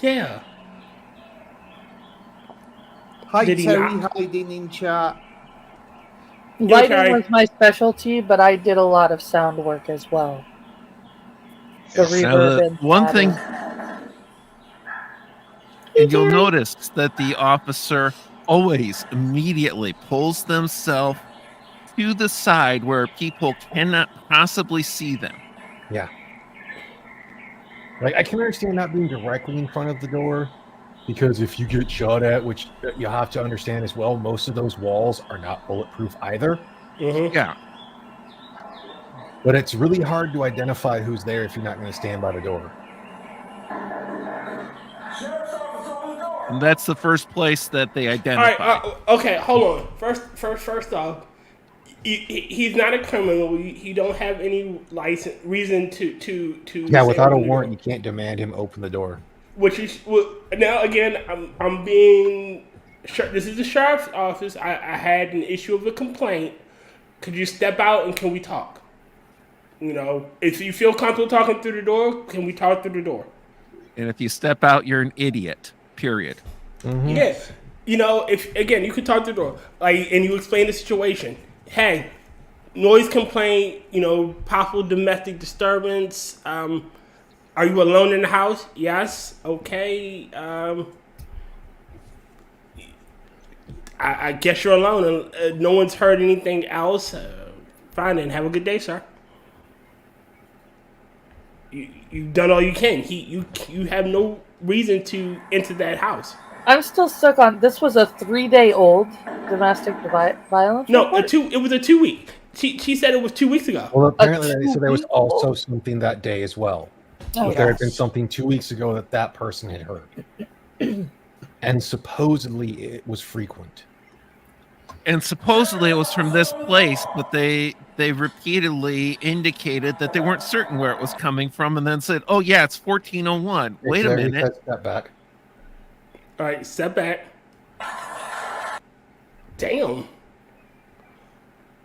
yeah. Hi, Did he Terry, not? hiding in chat. Lighting okay. was my specialty, but I did a lot of sound work as well. The Now, reverb and one static. thing, and you'll notice that the officer always immediately pulls themselves to the side where people cannot possibly see them. Yeah. Like, I can understand not being directly in front of the door, because if you get shot at, which you have to understand as well, most of those walls are not bulletproof either. Yeah. But it's really hard to identify who's there if you're not going to stand by the door. And that's the first place that they All identify. right, okay, hold on. First off, he's not a criminal. He don't have any reason to. Yeah, without a warrant, you can't demand him open the door. Which is now again, I'm being. This is the sheriff's office. I had an issue of a complaint. Could you step out and can we talk? You know, if you feel comfortable talking through the door, can we talk through the door? And if you step out, you're an idiot. Period. Mm-hmm. Yes. You know, if again you could talk through the door, and you explain the situation. Hey, noise complaint. You know, possible domestic disturbance. Are you alone in the house? Yes. Okay. I guess you're alone. No one's heard anything else. Fine, then. Have a good day, sir. You've done all you can. You have no reason to enter that house. I'm still stuck on. This was a 3-day-old domestic violence. No, report? it was a 2 week. She said it was 2 weeks ago. Well, apparently they said there was also something that day as well. Oh, But there had been something 2 weeks ago that person had heard. And supposedly it was frequent. And supposedly it was from this place, but they repeatedly indicated that they weren't certain where it was coming from, and then said, "Oh yeah, it's 1401." Wait a minute. Step back. All right, step back. Damn.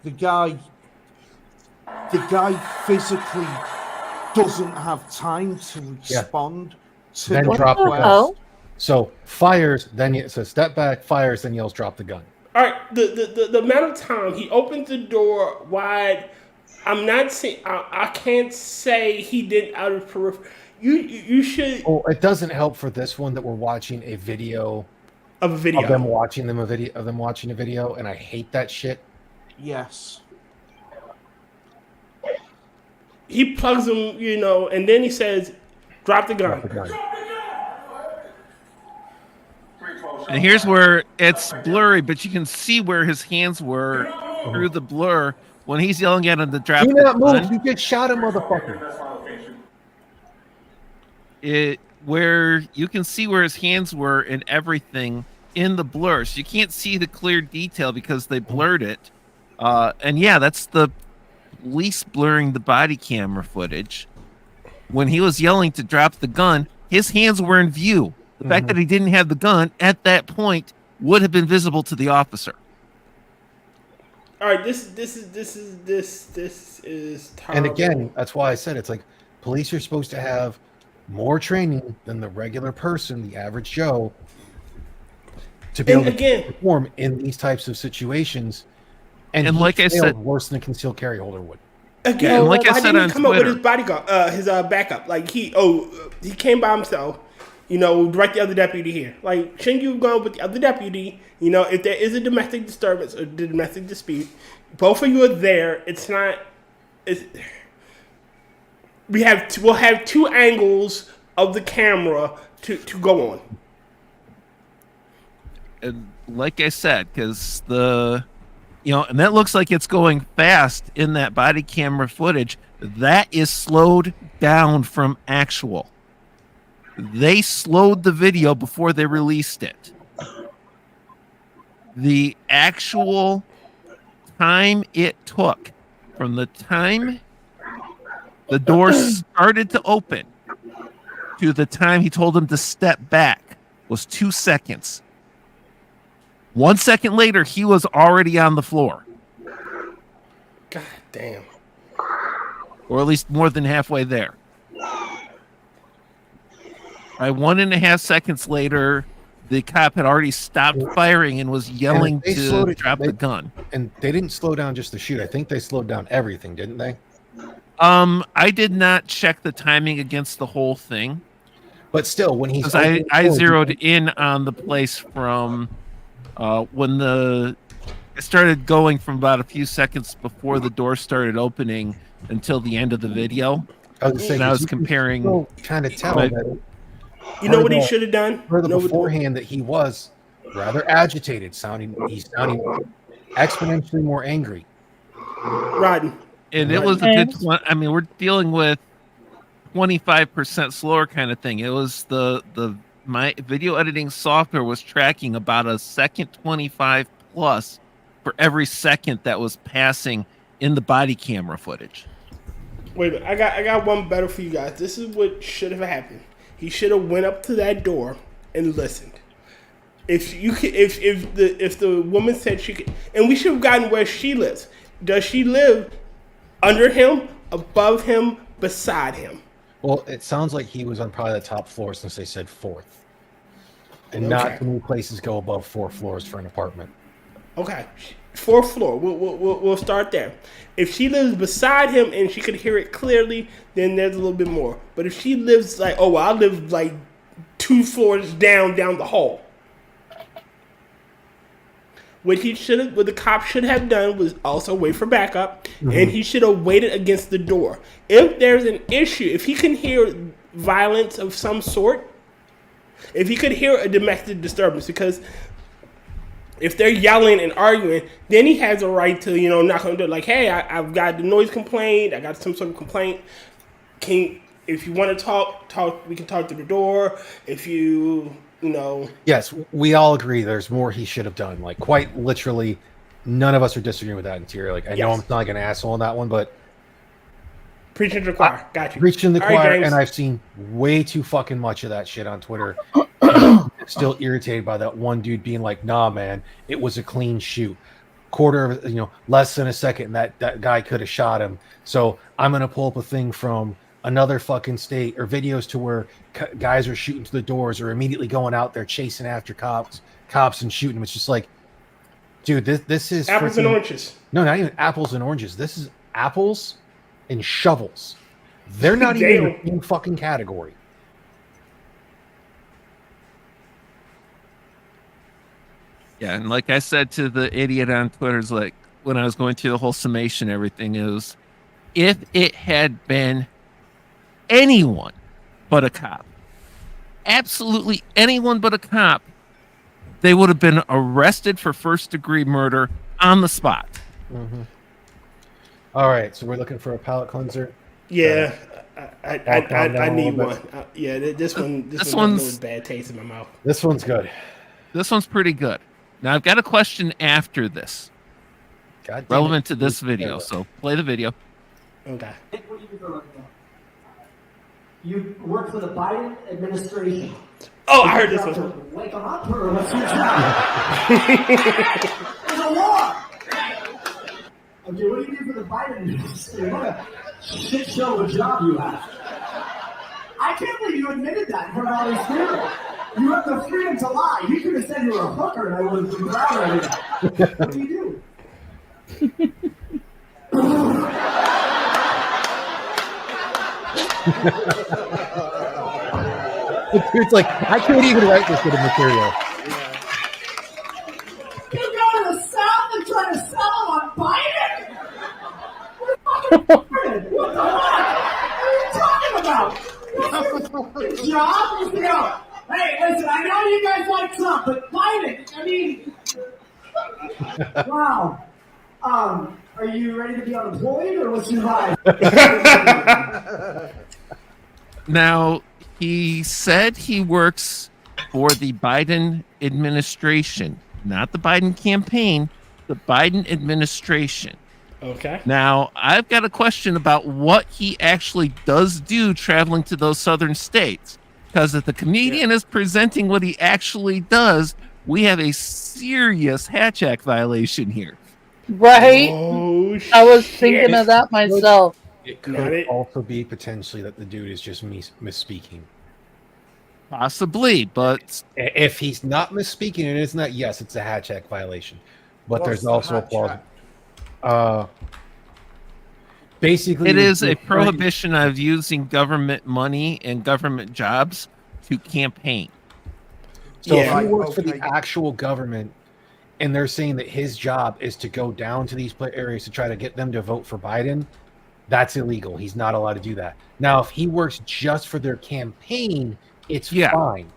The guy physically doesn't have time to respond to Then the drop the request. gun. So fires, then so step back, fires, then yells, "Drop the gun." All right, the amount of time he opened the door wide, I'm not saying I can't say he did out of periphery. You should. Well, it doesn't help for this one that we're watching a video of them watching a video, and I hate that shit. Yes. He plugs him, you know, and then he says, "Drop the gun." And here's where it's blurry, but you can see where his hands were through the blur when he's yelling at him to drop Do the not move. gun. You get shot, a motherfucker. Where you can see where his hands were and everything in the blur, so you can't see the clear detail because they blurred it. And yeah, that's the police blurring the body camera footage. When he was yelling to drop the gun, his hands were in view. The fact that he didn't have the gun at that point would have been visible to the officer. All right, this is terrible. And again, that's why I said it's like police are supposed to have more training than the regular person, the average Joe, to be able to perform in these types of situations. And like I said, worse than a concealed carry holder would. Again, and like I why said didn't on he come up with Twitter, his bodyguard, his backup? Like he came by himself. You know, direct the other deputy here. Like, shouldn't you go with the other deputy? You know, if there is a domestic disturbance or domestic dispute, both of you are there. It's not. We'll have two angles of the camera to go on. And like I said, because and that looks like it's going fast in that body camera footage. That is slowed down from actual. They slowed the video before they released it. The actual time it took from the time the door started to open to the time he told him to step back was 2 seconds. 1 second later, he was already on the floor. God damn. Or at least more than halfway there. By 1.5 seconds later, the cop had already stopped firing and was yelling to drop the gun. And they didn't slow down just the shoot. I think they slowed down everything, didn't they? I did not check the timing against the whole thing. But still, when he's I zeroed in on the place from when it started going from about a few seconds before the door started opening until the end of the video. I was comparing. Kind of tell my- that. You know what he should have done? Further beforehand, that he was rather agitated, he's sounding exponentially more angry. Rodden. And it was a good one. I mean, we're dealing with 25% slower kind of thing. It was my video editing software was tracking about a second 25 plus for every second that was passing in the body camera footage. Wait a minute. I got one better for you guys. This is what should have happened. He should have went up to that door and listened. If the woman said she could, and we should have gotten where she lives. Does she live under him, above him, beside him? Well, it sounds like he was on probably the top floor since they said fourth. And not too many places go above 4 floors for an apartment. Okay, 4th floor. We'll start there. If she lives beside him and she could hear it clearly, then there's a little bit more. But if she lives I live like 2 floors down the hall. What the cop should have done was also wait for backup, and he should have waited against the door. If there's an issue, if he can hear violence of some sort, if he could hear a domestic disturbance, because if they're yelling and arguing, then he has a right to, knock on the door. Like, hey, I've got the noise complaint. I got some sort of complaint. If you want to talk. We can talk to the door. If you Yes, we all agree. There's more he should have done. Like, quite literally, none of us are disagreeing with that interior. Like, I know I'm not like an asshole on that one, but preaching to the choir. Got you. Preaching to the choir, and I've seen way too fucking much of that shit on Twitter. Still irritated by that one dude being like, "Nah, man, it was a clean shoot. Quarter of less than a second, and that guy could have shot him." So I'm gonna pull up a thing from another fucking state or videos to where guys are shooting to the doors or immediately going out there chasing after cops and shooting them. It's just like, dude, this is apples and oranges. No, not even apples and oranges. This is apples and shovels. They're not even in the same fucking category. Yeah, and like I said to the idiot on Twitter, like when I was going through the whole summation, everything is, if it had been anyone but a cop, absolutely anyone but a cop, they would have been arrested for first-degree murder on the spot. Mm-hmm. All right, so we're looking for a palate cleanser. Yeah, I need one. This one's really bad taste in my mouth. This one's good. This one's pretty good. Now I've got a question after this, relevant to this video. So play the video. Okay. You work for the Biden administration. Oh, I heard this one. Wake them up, or what's your job? There's a war. Okay, what do you do for the Biden administration? What a shit show of a job you have. I can't believe you admitted that in front of all these people. You have the freedom to lie. You could have said you were a hooker and I would have been proud of you. What do you do? It's like, I can't even write this bit of material. You go to the South and try to sell them on Biden? We're fucking retarded. What the fuck? What are you talking about? What's your fucking job? You go, hey, listen, I know you guys like Trump, but Biden, I mean, wow. Are you ready to be unemployed, or what's your vibe? Now, he said he works for the Biden administration, not the Biden campaign, the Biden administration. Okay. Now, I've got a question about what he actually does do traveling to those southern states. Because if the comedian is presenting what he actually does, we have a serious Hatch Act violation here. Right? Oh, I was thinking of that myself. It could also be potentially that the dude is just misspeaking. Possibly, but if he's not misspeaking, and it's not, yes, it's a Hatch Act violation. But there's also a clause. Basically, it is a prohibition of using government money and government jobs to campaign. So if he works for the actual government, and they're saying that his job is to go down to these areas to try to get them to vote for Biden, that's illegal. He's not allowed to do that. Now, if he works just for their campaign, it's fine.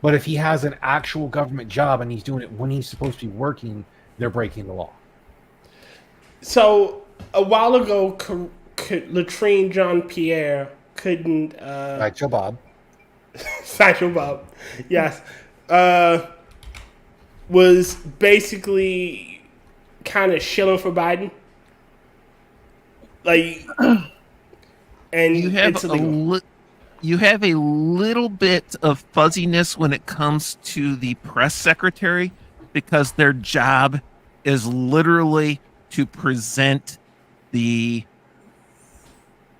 But if he has an actual government job and he's doing it when he's supposed to be working, they're breaking the law. So a while ago, Latrine Jean-Pierre couldn't. Sideshow Bob. Sideshow Bob, yes, was basically kind of shilling for Biden. Like, and you have you have a little bit of fuzziness when it comes to the press secretary, because their job is literally to present the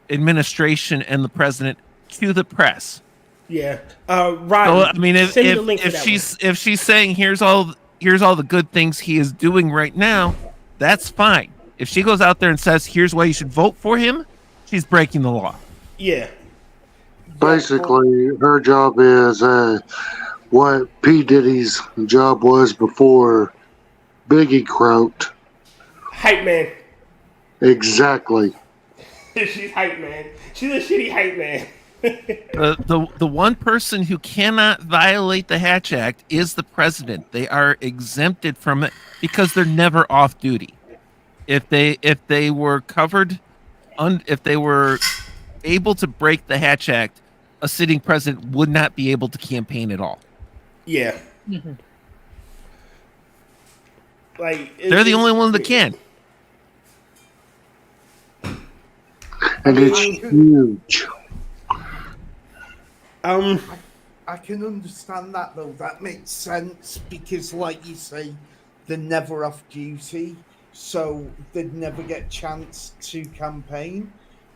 administration and the president to the press. Yeah. Right. So, I mean, if she's saying here's all the good things he is doing right now, that's fine. If she goes out there and says here's why you should vote for him, she's breaking the law. Yeah. Basically, her job is what P. Diddy's job was before Biggie croaked. Hype man. Exactly. She's hype man. She's a shitty hype man. The one person who cannot violate the Hatch Act is the president. They are exempted from it because they're never off duty. If they were covered, if they were able to break the Hatch Act, a sitting president would not be able to campaign at all. Yeah. Mm-hmm. Like they're the only one that can. And it's huge. I can understand that though. That makes sense because, like you say, they're never off duty, so they'd never get a chance to campaign.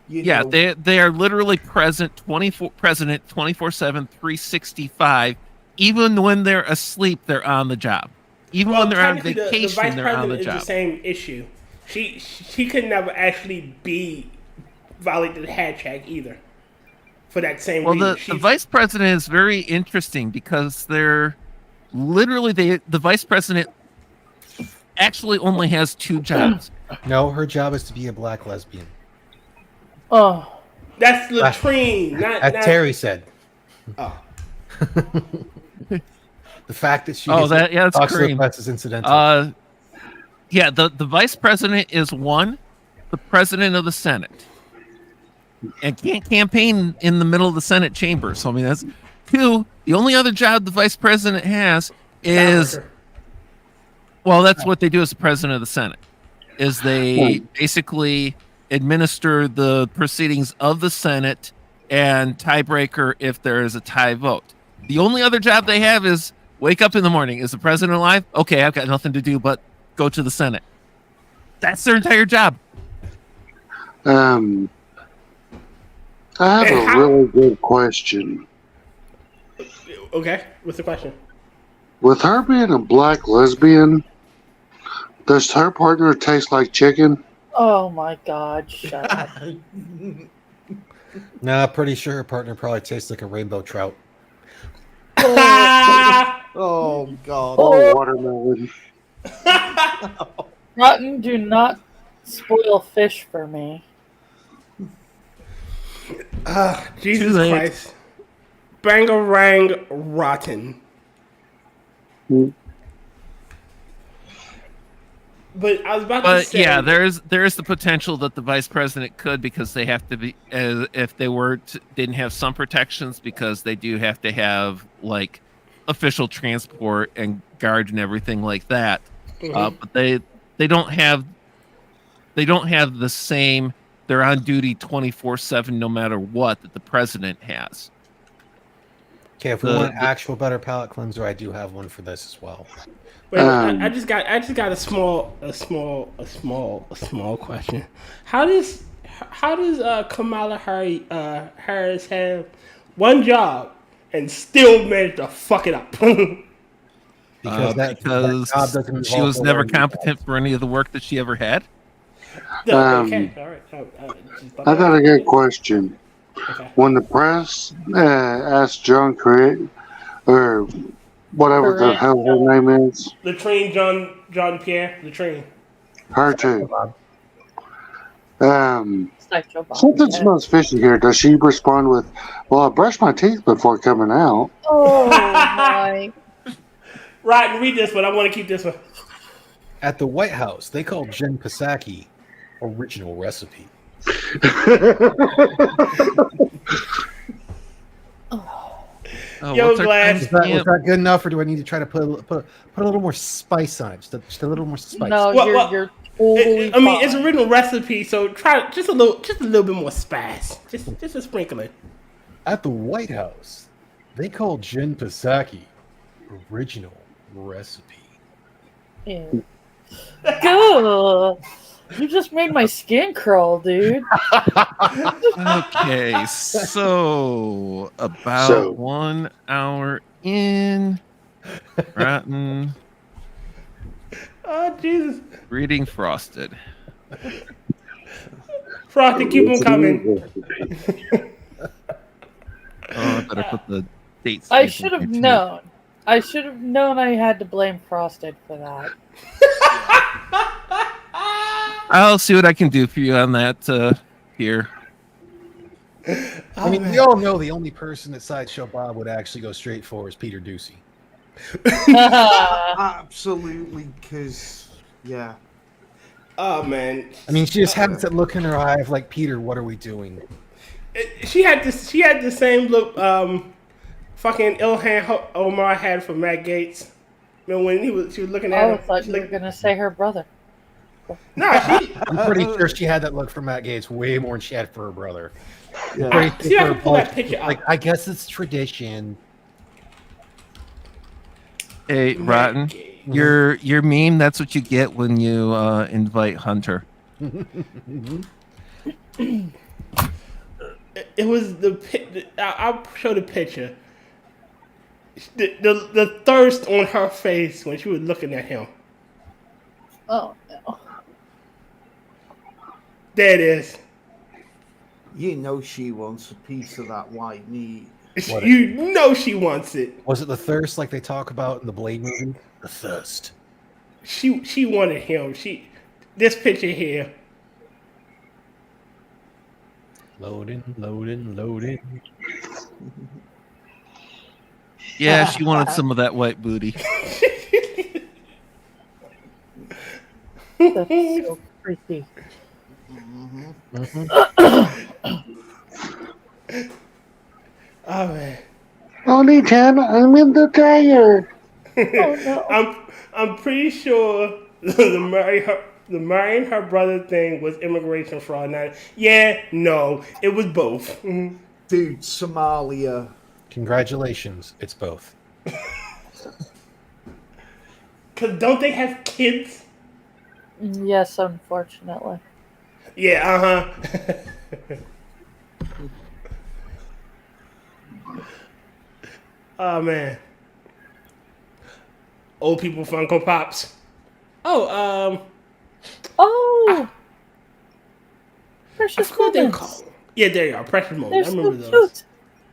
You know. They are literally present 24/7, 365. Even when they're asleep, they're on the job. Even when they're on vacation, the vice they're on the president job. is the same issue. She could never actually violate the Hatch Act either. For that same reason. Well, the vice president is very interesting because they're literally the vice president actually only has two jobs. No, her job is to be a black lesbian. Oh, that's Latrine. Not Terry said. Oh, the fact that she that's Kareem. Press is incidental. The vice president is one, the president of the Senate. And can't campaign in the middle of the Senate chamber. So, I mean, that's two. The only other job the vice president has is, well, that's what they do as the president of the Senate, is they basically administer the proceedings of the Senate and tiebreaker if there is a tie vote. The only other job they have is wake up in the morning. Is the president alive? Okay, I've got nothing to do but go to the Senate. That's their entire job. I have a really good question. Okay, what's the question? With her being a black lesbian, does her partner taste like chicken? Oh my God! Shut up. Nah, pretty sure her partner probably tastes like a rainbow trout. Oh God! Oh, watermelon. Rotten, do not spoil fish for me. Jesus Christ. Bangarang rotten. But I was about to say... yeah, there's the potential that the vice president could, because they have to be, if they didn't have some protections, because they do have to have like official transport and guard and everything like that. Mm-hmm. But they don't have the same. They're on duty 24/7 no matter what that the president has. Okay, if we want an actual better palate cleanser, I do have one for this as well. Wait, I just got a small question. How does Kamala Harris have one job and still manage to fuck it up? Because she was never competent for any of the work that she ever had. Okay, all right. I got a good question. Okay. When the press asked John Craig, or whatever the hell her name is, Latrine John Pierre Latrine. her too. Sideshow Bob, Something yeah. smells fishy here. Does she respond with, "Well, I brushed my teeth before coming out"? Oh my! Right, read this one. I want to keep this one. At the White House, they call Jen Psaki original recipe. Yo, Glass. Was that good enough, or do I need to try to put a little more spice on it? Just a little more spice. No, you're totally. I mean, it's original recipe, so try just a little bit more spice, just a sprinkling. At the White House, they call Jen Psaki original recipe. Ew. Good. You just made my skin crawl, dude. Okay, so about 1 hour in, Rotten. Oh Jesus! Reading Frosted. Frosted, keep them coming. Oh, I better put the dates. I should have known. I should have known I had to blame Frosted for that. I'll see what I can do for you on that here. I mean, we all know the only person that Sideshow Bob would actually go straight for is Peter Ducey. Absolutely, because, yeah. Oh, man. I mean, she just has that look in her eye of like, Peter, what are we doing? She had the same look fucking Ilhan Omar had for Matt Gaetz. Remember when she was looking at him? I thought you were going to say her brother. No, I'm pretty sure she had that look for Matt Gaetz way more than she had for her brother. Yeah. See, I can pull that picture like, I guess it's tradition. Hey, Rotten, your meme, that's what you get when you invite Hunter. It was I'll show the picture. The thirst on her face when she was looking at him. Oh, no. There it is. You know she wants a piece of that white meat. You know she wants it. Was it the thirst like they talk about in the Blade movie? The thirst. She wanted him. This picture here. Loading. Yeah, she wanted some of that white booty. That's so creepy. Oh man. Only 10, I'm in the tire. Oh, no. I'm pretty sure the marrying her brother thing was immigration fraud. No, it was both. Dude, Somalia. Congratulations, it's both. Cause don't they have kids? Yes, unfortunately. Yeah, Oh man. Old people Funko Pops. Oh, Precious I forgot they're moments. called. Yeah, there you are. Precious moments. They're I remember so those. cute.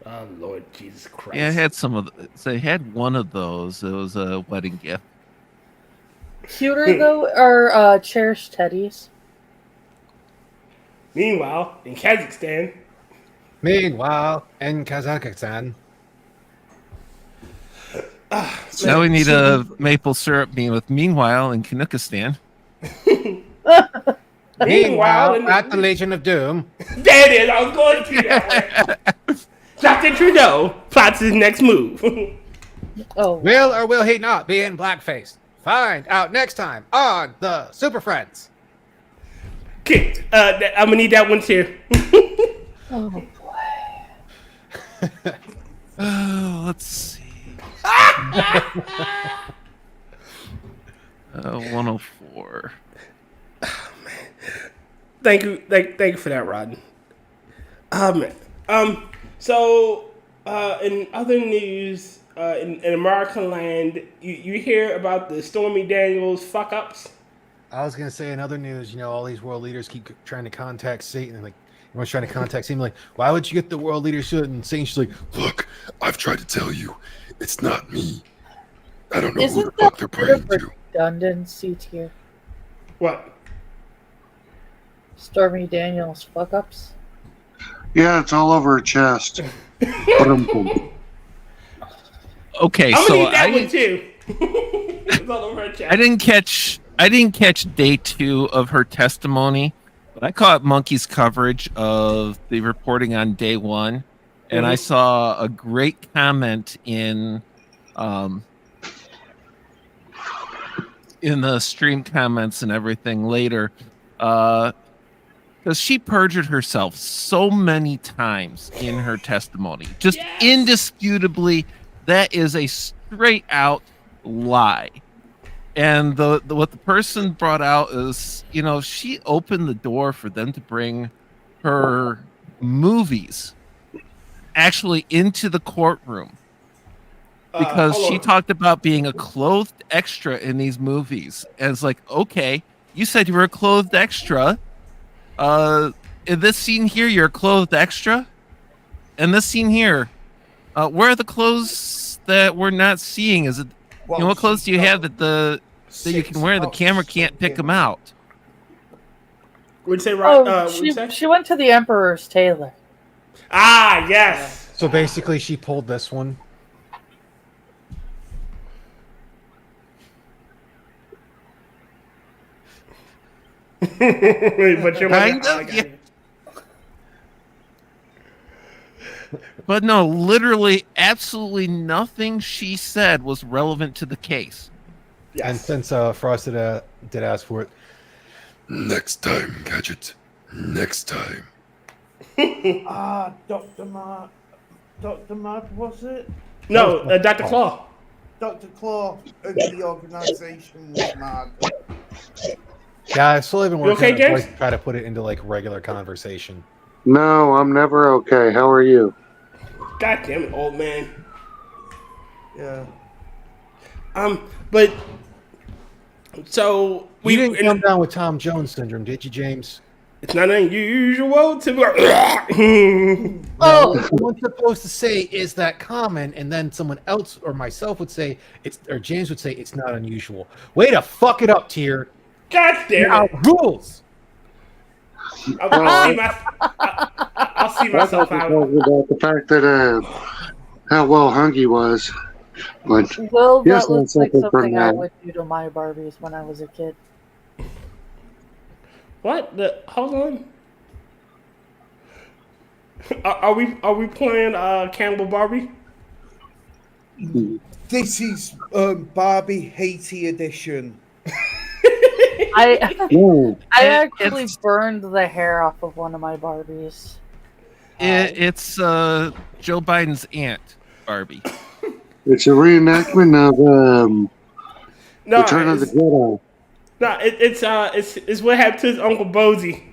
Oh Lord Jesus Christ. Yeah, I had some of they had one of those. It was a wedding gift. Cuter though are cherished teddies. Meanwhile, in Kazakhstan. Meanwhile, in Kazakhstan. Now we need a maple syrup meme with "Meanwhile in Kanukistan." Meanwhile, at the Legion of Doom. There it is. I was going to that way. Dr. Trudeau plots his next move. Oh. Will or will he not be in blackface? Find out next time on the Super Friends. Okay, I'm gonna need that one too. Oh boy. Oh, let's see. 104. Oh, man. Thank you for that, Rodden. Man. So, in other news, in American land, you hear about the Stormy Daniels fuck ups. I was gonna say in other news, all these world leaders keep trying to contact Satan, and everyone's trying to contact Satan, like, why would you get the world leadership? And Satan's like, look, I've tried to tell you, it's not me. I don't know who the fuck they're praying to. Redundancy tier. What? Stormy Daniels fuck ups. Yeah, it's all over her chest. Okay, I'm so gonna eat that one too. It's all over her chest. I didn't catch day 2 of her testimony, but I caught Monkey's coverage of the reporting on day 1, and I saw a great comment in the stream comments and everything later, because she perjured herself so many times in her testimony. Just indisputably, that is a straight out lie. And what the person brought out is, she opened the door for them to bring her movies actually into the courtroom. Because she talked about being a clothed extra in these movies. And it's like, okay, you said you were a clothed extra. In this scene here, you're a clothed extra. And this scene here, where are the clothes that we're not seeing? Is it, what clothes do you have that you can wear? The camera can't pick them out. Would you say right? She went to the Emperor's tailor. Ah, yes. So basically, she pulled this one. But you're kind of, yeah. But no, literally, absolutely nothing she said was relevant to the case. Yes. And since Frost did ask for it, next time, Gadget, next time. Dr. Mart. Dr. Mart, was it? No, Dr. Claw. Dr. Claw of the organization was mad. Yeah, I've slowly been working okay, on it to try to put it into like regular conversation. No, I'm never okay. How are you? God damn it, old man. Yeah. But so we didn't come down with Tom Jones syndrome, did you, James? It's not unusual to. No, someone's supposed to say, "Is that common?" And then someone else or myself would say, or James would say, "It's not unusual." Way to fuck it up, Tier. God damn it! Rules. I'll see myself out. About the fact that how well hung he was. But Well, yes, that looks like something something I from would do to my Barbies when I was a kid. What? Hold on. Are we playing Cannibal Barbie? This is Barbie Haiti edition. I actually burned the hair off of one of my Barbies. It's Joe Biden's aunt, Barbie. It's a reenactment of Return of the Jedi. No, it's what happened to his Uncle Bozy,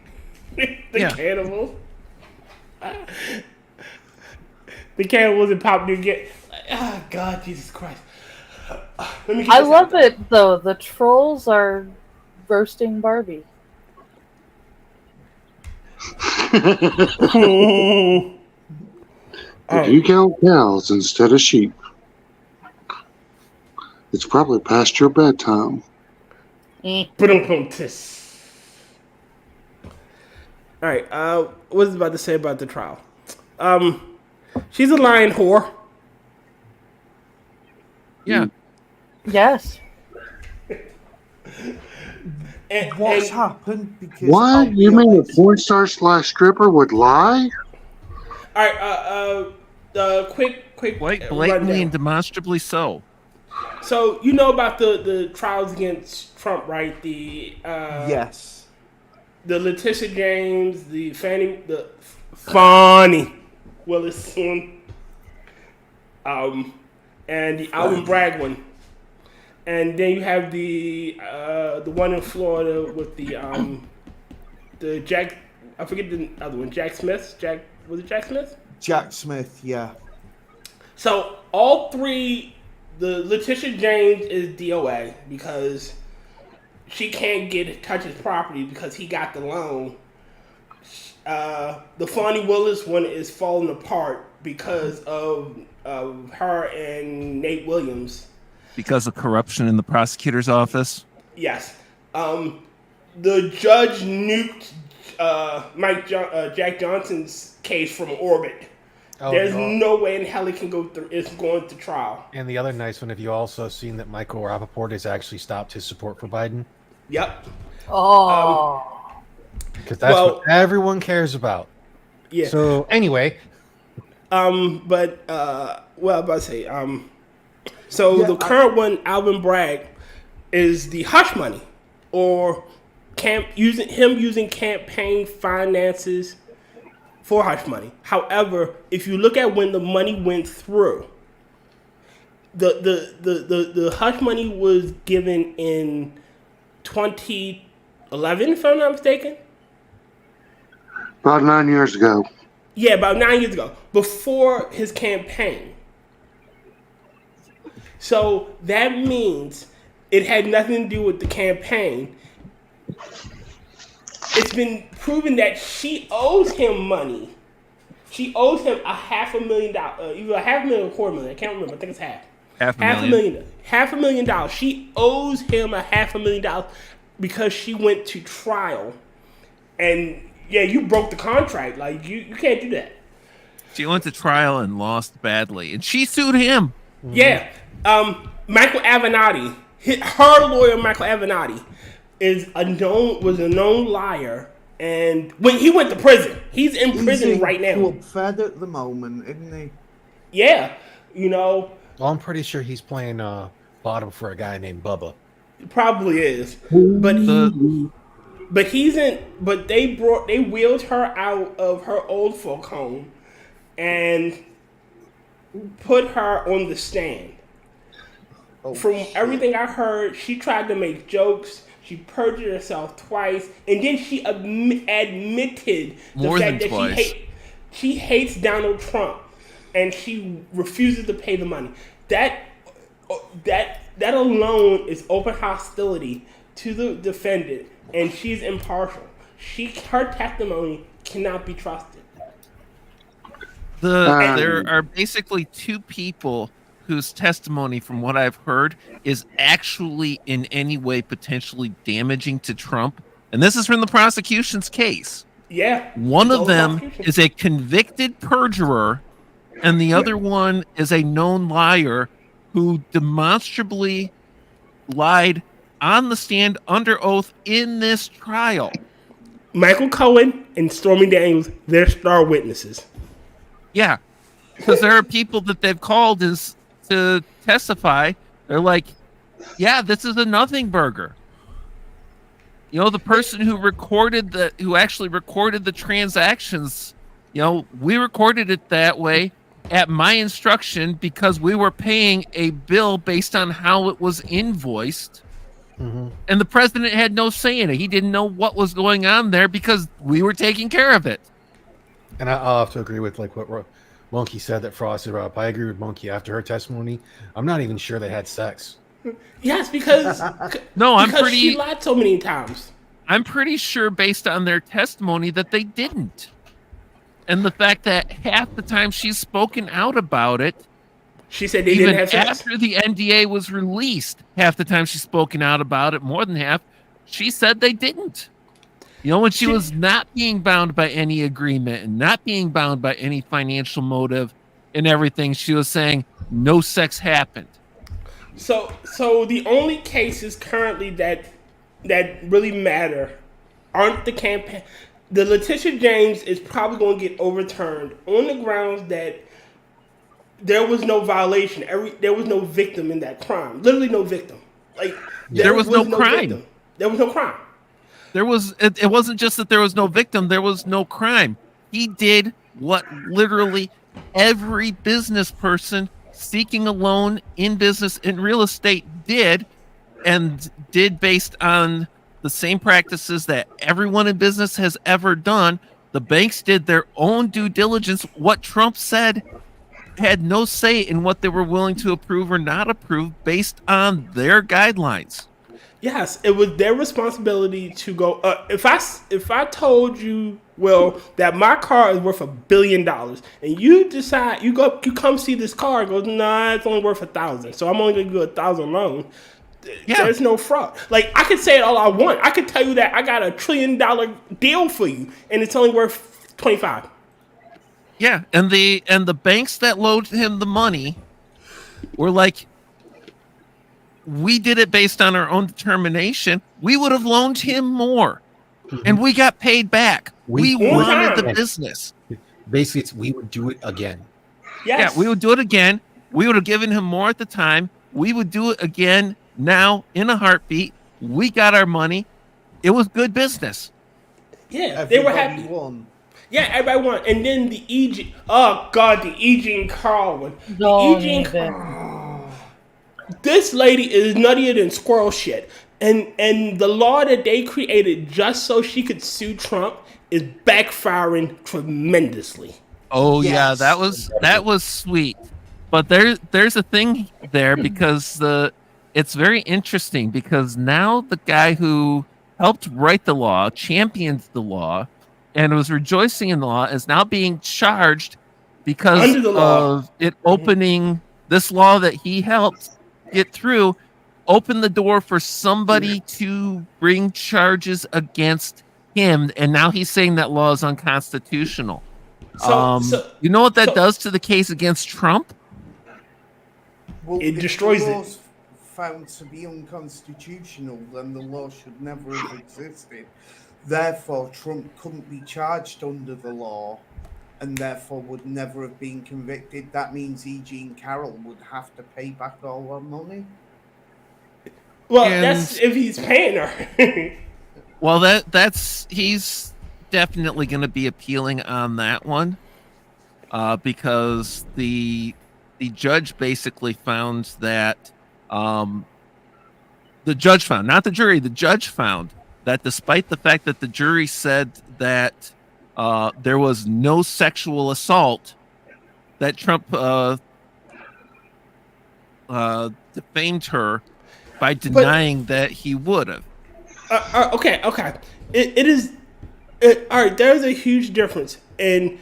the cannibal. The cannibals in Pop New Get. Oh God, Jesus Christ! I love it though. The trolls are roasting Barbie. If you count cows instead of sheep, it's probably past your bedtime. All right, what was I about to say about the trial? She's a lying whore. Yeah. Yes. What's happened? Because What? You mean a porn star / stripper would lie? All right, quick Quite blatantly rundown. and demonstrably so. So you know about the trials against Trump, right? Yes. The Letitia James, the Fannie Willis one, and the Alvin Bragg one, and then you have the one in Florida with the Jack. I forget the other one. Jack Smith. Was it Jack Smith? Jack Smith. Yeah. So all three. The Letitia James is DOA because she can't touch his property because he got the loan. The Fonnie Willis one is falling apart because of her and Nate Williams. Because of corruption in the prosecutor's office? Yes. The judge nuked Jack Johnson's case from orbit. There's no way in hell it can go through. It's going to trial. And the other nice one, have you also seen that Michael Rappaport has actually stopped his support for Biden? Yep. Oh. Because that's what everyone cares about. Yeah. So anyway. But well, I'm about to say, the current one, Alvin Bragg, is the hush money, or using campaign finances for hush money. However, if you look at when the money went through, the hush money was given in 2011, if I'm not mistaken. About 9 years ago. Yeah, about 9 years ago, before his campaign. So that means it had nothing to do with the campaign. It's been proven that she owes him money. She owes him $500,000, either $500,000 or $250,000. I can't remember. I think it's half. $500,000. She owes him $500,000 because she went to trial. And yeah, you broke the contract. Like you can't do that. She went to trial and lost badly, and she sued him. Yeah. Michael Avenatti, her lawyer Michael Avenatti, was a known liar, and when he went to prison, he's in prison right now. Club Fed at the moment, isn't he? Yeah, Well, I'm pretty sure he's playing bottom for a guy named Bubba. Probably is, but he's in. But they wheeled her out of her old folk home, and put her on the stand. From everything I heard, she tried to make jokes. She perjured herself twice, and then she admitted the fact that she hates Donald Trump, and she refuses to pay the money. That alone is open hostility to the defendant, and she's impartial. Her testimony cannot be trusted. There are basically two people whose testimony, from what I've heard, is actually in any way potentially damaging to Trump. And this is from the prosecution's case. Yeah. One of them is a convicted perjurer, and the other one is a known liar who demonstrably lied on the stand under oath in this trial. Michael Cohen and Stormy Daniels, they're star witnesses. Yeah, because there are people that they've called to testify. They're like, yeah, this is a nothing burger. The person who actually recorded the transactions, we recorded it that way at my instruction because we were paying a bill based on how it was invoiced. Mm-hmm. And the president had no say in it. He didn't know what was going on there because we were taking care of it. And I'll have to agree with what Monkey said that frosted up. I agree with Monkey. After her testimony, I'm not even sure they had sex. Yes, because she lied so many times. I'm pretty sure, based on their testimony, that they didn't. And the fact that half the time she's spoken out about it, she said they didn't have sex. After the NDA was released, half the time she's spoken out about it, more than half, she said they didn't. When she was not being bound by any agreement and not being bound by any financial motive and everything, she was saying no sex happened. So the only cases currently that really matter aren't the campaign. The Letitia James is probably going to get overturned on the grounds that there was no violation. There was no victim in that crime. Literally no victim. There was no crime. Victim. There was no crime. It wasn't just that there was no victim, there was no crime. He did what literally every business person seeking a loan in business, in real estate did, and did based on the same practices that everyone in business has ever done. The banks did their own due diligence. What Trump said had no say in what they were willing to approve or not approve based on their guidelines. Yes, it was their responsibility to go. If I told you, Will, that my car is worth $1 billion, and you decide you come see this car, and goes, nah, it's only worth 1,000, so I'm only gonna do 1,000 loan. Yeah. There's no fraud. Like, I could say it all I want. I could tell you that I got $1 trillion deal for you, and it's only worth 25. Yeah, and the banks that loaned him the money were like, we did it based on our own determination. We would have loaned him more, and we got paid back. We wanted the business. Basically, we would do it again. Yes. Yeah, we would do it again. We would have given him more at the time. We would do it again now in a heartbeat. We got our money. It was good business. Yeah, they were happy. Won. Yeah, everybody won. And then the Eugene, oh God, the Eugene Carl one. This lady is nuttier than squirrel shit. And the law that they created just so she could sue Trump is backfiring tremendously. Oh yes. Yeah, that was sweet. But there's a thing there because it's very interesting because now the guy who helped write the law, championed the law, and was rejoicing in the law is now being charged because of it opening this law that he helped get through, opened the door for somebody to bring charges against him, and now he's saying that law is unconstitutional. So you know what that does to the case against Trump? Well, it destroys the it. Law's found to be unconstitutional, then the law should never have existed. Therefore, Trump couldn't be charged under the law, and therefore would never have been convicted. That means Eugene Carroll would have to pay back all our money. Well, that's if he's paying her. Well, he's definitely going to be appealing on that one, because the judge basically found that the judge found, not the jury, the judge found that despite the fact that the jury said that there was no sexual assault, that Trump defamed her by denying that he would have. Okay. It is all right. There's a huge difference in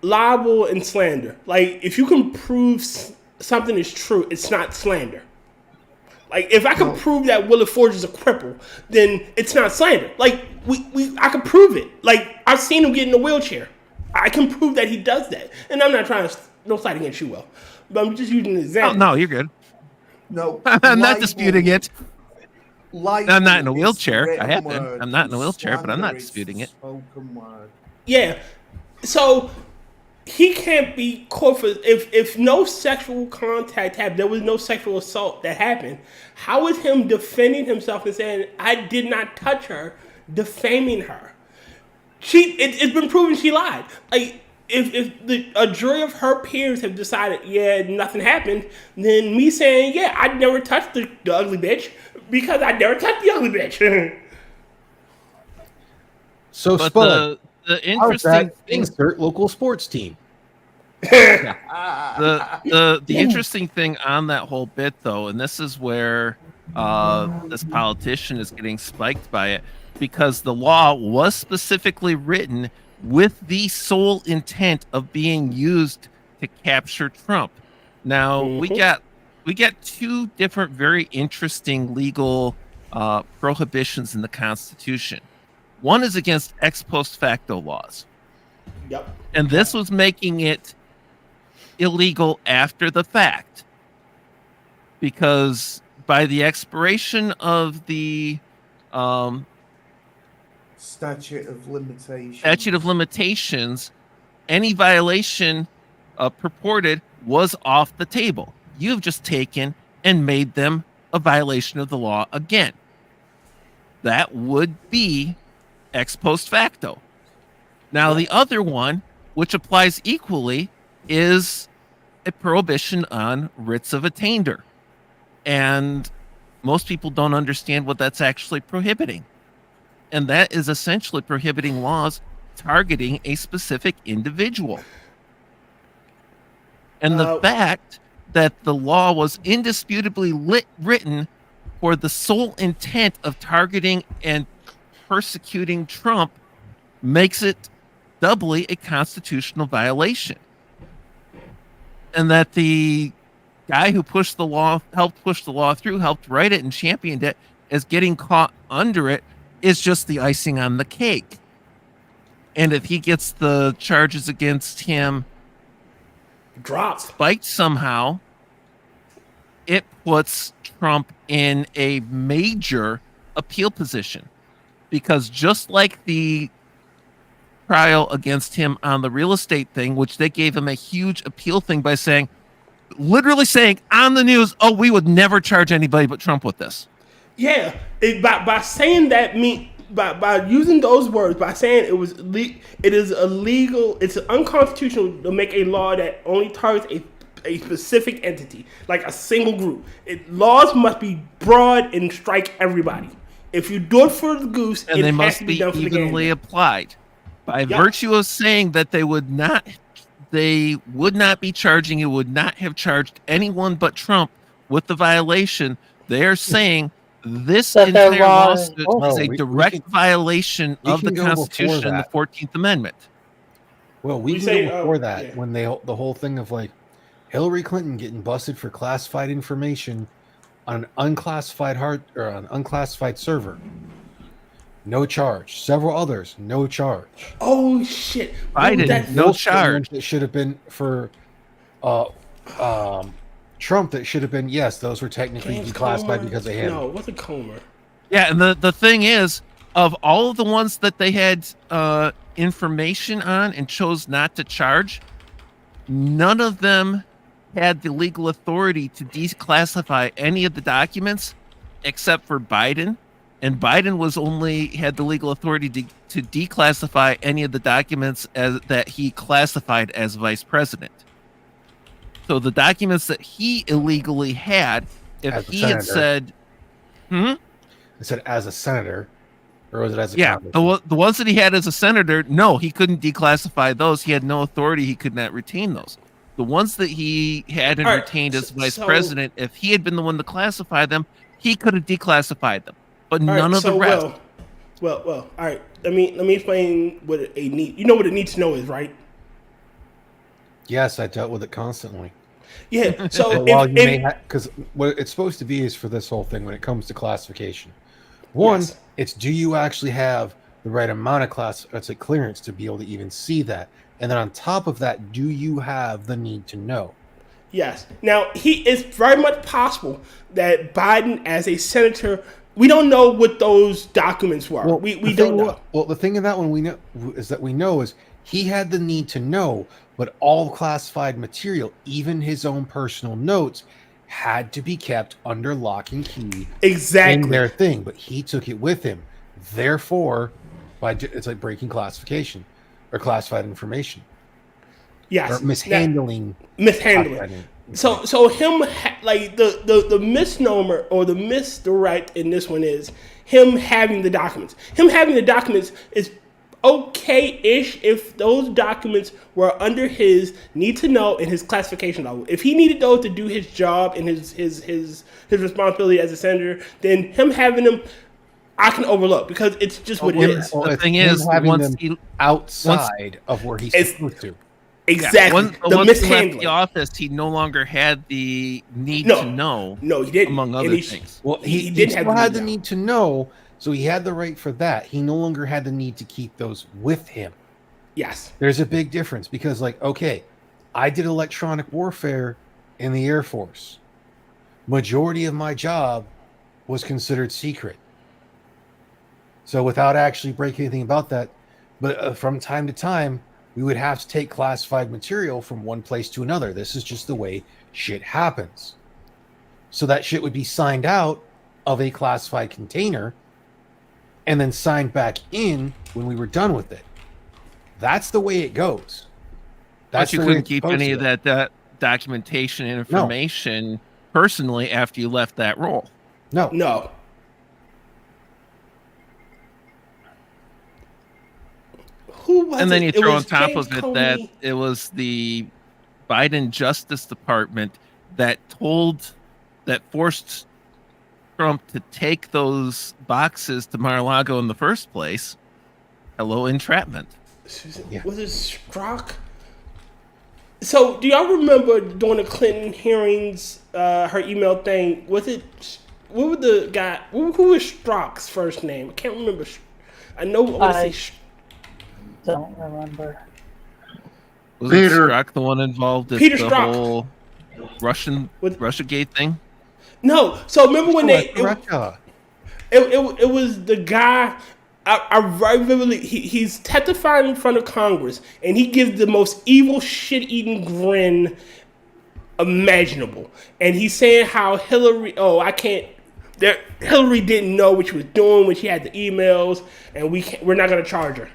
libel and slander. Like, if you can prove something is true, it's not slander. Like, if I can prove that Forge is a cripple, then it's not slander. Like, I can prove it. Like, I've seen him get in a wheelchair. I can prove that he does that. And I'm not trying to, no side against you, Will. But I'm just using an example. Oh, no, you're good. No. I'm not disputing it. I'm not in a wheelchair. Word, I have been. I'm not in a wheelchair, but I'm not disputing it. Yeah. So he can't be caught for if no sexual contact happened, there was no sexual assault that happened. How is him defending himself and saying, I did not touch her, defaming her? It's been proven she lied. Like, if a jury of her peers have decided, yeah, nothing happened, then me saying, yeah, I never touched the ugly bitch because I never touched the ugly bitch. So, but Spud, the interesting thing, insert local sports team. The interesting thing on that whole bit, though, and this is where this politician is getting spiked by it, because the law was specifically written with the sole intent of being used to capture Trump. Now, we got two different very interesting legal prohibitions in the Constitution. One is against ex post facto laws. Yep. And this was making it illegal after the fact, because by the expiration of the statute of limitations, any violation purported was off the table. You've just taken and made them a violation of the law again. That would be ex post facto. Now, the other one, which applies equally, is a prohibition on writs of attainder. And most people don't understand what that's actually prohibiting. And that is essentially prohibiting laws targeting a specific individual. And the fact that the law was indisputably written for the sole intent of targeting and persecuting Trump makes it doubly a constitutional violation. And that the guy who pushed the law, helped push the law through, helped write it and championed it, as getting caught under it is just the icing on the cake. And if he gets the charges against him dropped, spiked somehow, it puts Trump in a major appeal position. Because just like the trial against him on the real estate thing, which they gave him a huge appeal thing by saying, literally saying on the news, oh, we would never charge anybody but Trump with this. Yeah, by saying that, by using those words, by saying it is illegal, it's unconstitutional to make a law that only targets a specific entity, like a single group. Laws must be broad and strike everybody. If you do it for the goose, and it they has must to be done for evenly the applied. By virtue of saying that they would not be charging, it would not have charged anyone but Trump with the violation. They are saying this entire lawsuit is a direct violation of the Constitution and the 14th Amendment. Well, we can go before that when the whole thing of like Hillary Clinton getting busted for classified information on an unclassified unclassified server. No charge. Several others, no charge. Oh shit! Biden, no charge. That should have been for Trump. That should have been, yes, those were technically declassified because they had. No, it wasn't Comer. Yeah, and the thing is, of all of the ones that they had information on and chose not to charge, none of them had the legal authority to declassify any of the documents except for Biden. And Biden had the legal authority to declassify any of the documents that he classified as vice president. So the documents that he illegally had, if he had said, I said as a senator, or was it as a the ones that he had as a senator, no, he couldn't declassify those. He had no authority. He could not retain those. The ones that he had and retained as vice president, if he had been the one to classify them, he could have declassified them. But none of the rest. Well. All right. Let me explain what a need. You know what a need to know is, right? Yes, I dealt with it constantly. Yeah. So because what it's supposed to be is for this whole thing when it comes to classification. One, it's do you actually have the right amount of clearance to be able to even see that, and then on top of that, do you have the need to know? Yes. Now it's very much possible that Biden, as a senator. We don't know what those documents were. Well, we don't know. Well, the thing of that one we know is he had the need to know, but all classified material, even his own personal notes, had to be kept under lock and key. Exactly. In their thing, but he took it with him. Therefore, it's like breaking classification or classified information. Yes. Or mishandling. So him like the misnomer or the misdirect in this one is him having the documents. Him having the documents is okay-ish if those documents were under his need to know and his classification level. If he needed those to do his job and his responsibility as a senator, then him having them I can overlook because it's just what it is. The thing is, once outside of where he's supposed to. Exactly. Once he left the office, he no longer had the need to know. No, he didn't. Among other things. Well, he didn't have the need to know, so he had the right for that. He no longer had the need to keep those with him. Yes. There's a big difference because, like, okay, I did electronic warfare in the Air Force. Majority of my job was considered secret. So without actually breaking anything about that, but from time to time, we would have to take classified material from one place to another. This is just the way shit happens. So that shit would be signed out of a classified container and then signed back in when we were done with it. That's the way it goes. But you couldn't keep any of that documentation and information personally after you left that role. No. Who was and then you throw on top James of it Comey. that it was the Biden Justice Department that forced Trump to take those boxes to Mar-a-Lago in the first place. Hello, entrapment. Was it Strzok? So, do y'all remember during the Clinton hearings, her email thing? Was it? What was the guy? Who was Strzok's first name? I can't remember. I know. I don't remember. Was Peter. Strzok the one involved in Peter the Strzok. whole Russiagate thing? No. So remember when it was the guy. I very vividly. He's testifying in front of Congress, and he gives the most evil, shit-eating grin imaginable. And he's saying how Hillary. Hillary didn't know what she was doing when she had the emails, and we're not going to charge her.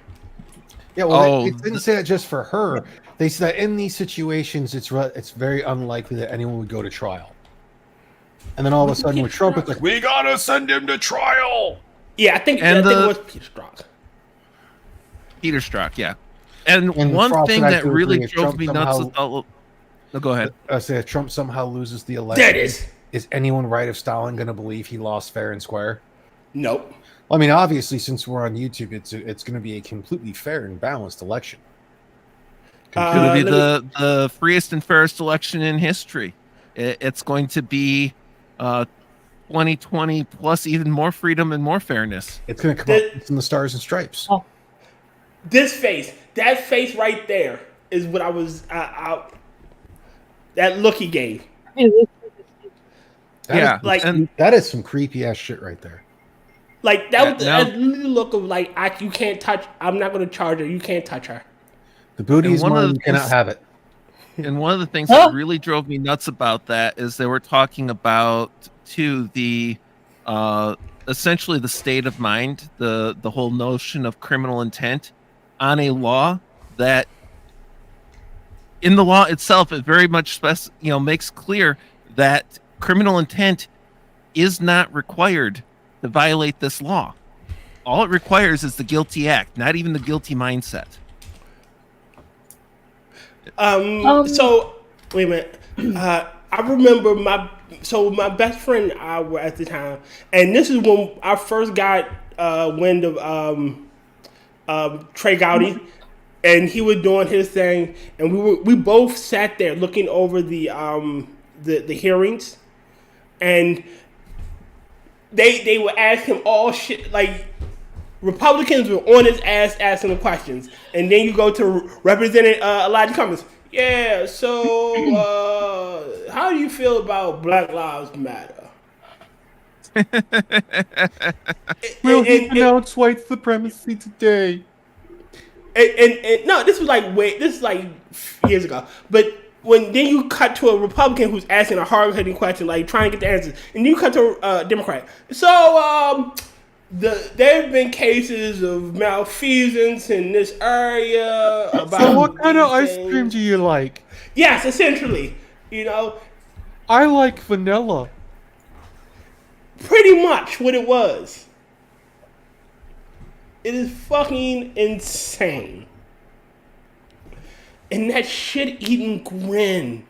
Yeah, well, they didn't say that just for her. They said that in these situations, it's very unlikely that anyone would go to trial. And then all of a sudden, with Trump, it's like, we gotta send him to trial. Yeah, I think it was Peter Strzok. Peter Strzok, yeah. And one thing that really drove me nuts is... No, go ahead. I say if Trump somehow loses the election, is anyone right if Stalin going to believe he lost fair and square? Nope. I mean, obviously, since we're on YouTube, it's going to be a completely fair and balanced election. It's going to be the freest and fairest election in history. It's going to be 2020 plus even more freedom and more fairness. It's going to come up from the Stars and Stripes. Oh. That face right there is what I was. That look he gave. That is some creepy ass shit right there. Like that was the look of like you can't touch. I'm not going to charge her. You can't touch her. The booty is mine. You cannot have it. And one of the things that really drove me nuts about that is they were talking about the essentially the state of mind, the whole notion of criminal intent on a law that in the law itself it very much makes clear that criminal intent is not required to violate this law. All it requires is the guilty act, not even the guilty mindset. So wait a minute. I remember my best friend and I were at the time, and this is when I first got wind of Trey Gowdy, and he was doing his thing, and we both sat there looking over the hearings, and they would ask him all shit like Republicans were on his ass asking the questions, and then you go to Representative Elijah Cummings. Yeah, so how do you feel about Black Lives Matter? Will he announce white supremacy today? And no, this was like years ago. But when then you cut to a Republican who's asking a hard-hitting question, like trying to get the answers, and you cut to a Democrat. So there have been cases of malfeasance in this area. So what kind of ice cream do you like? Yes, essentially. I like vanilla. Pretty much what it was. It is fucking insane. And that shit-eating grin.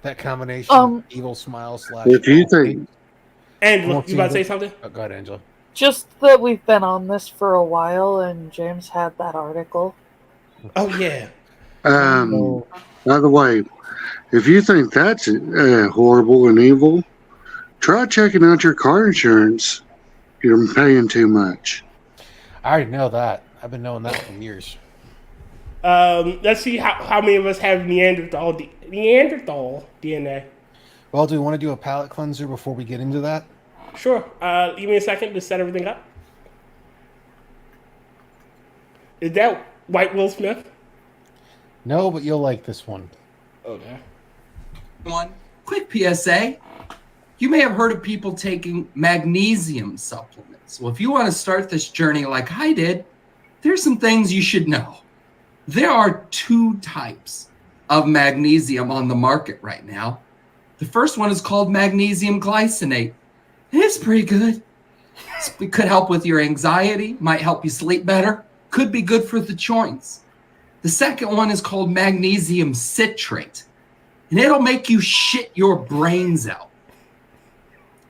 That combination of evil smile / If you think... Angela, you about to say something? Oh, go ahead, Angela. Just that we've been on this for a while, and James had that article. Oh, yeah. By the way, if you think that's horrible and evil, try checking out your car insurance. You're paying too much. I already know that. I've been knowing that for years. Let's see how many of us have Neanderthal DNA. Well, do we want to do a palate cleanser before we get into that? Sure. Give me a second to set everything up. Is that White Will Smith? No, but you'll like this one. Okay. Quick PSA. You may have heard of people taking magnesium supplements. Well, if you want to start this journey like I did, there's some things you should know. There are 2 types of magnesium on the market right now. The first one is called magnesium glycinate. It's pretty good. It could help with your anxiety, might help you sleep better, could be good for the joints. The second one is called magnesium citrate, and it'll make you shit your brains out.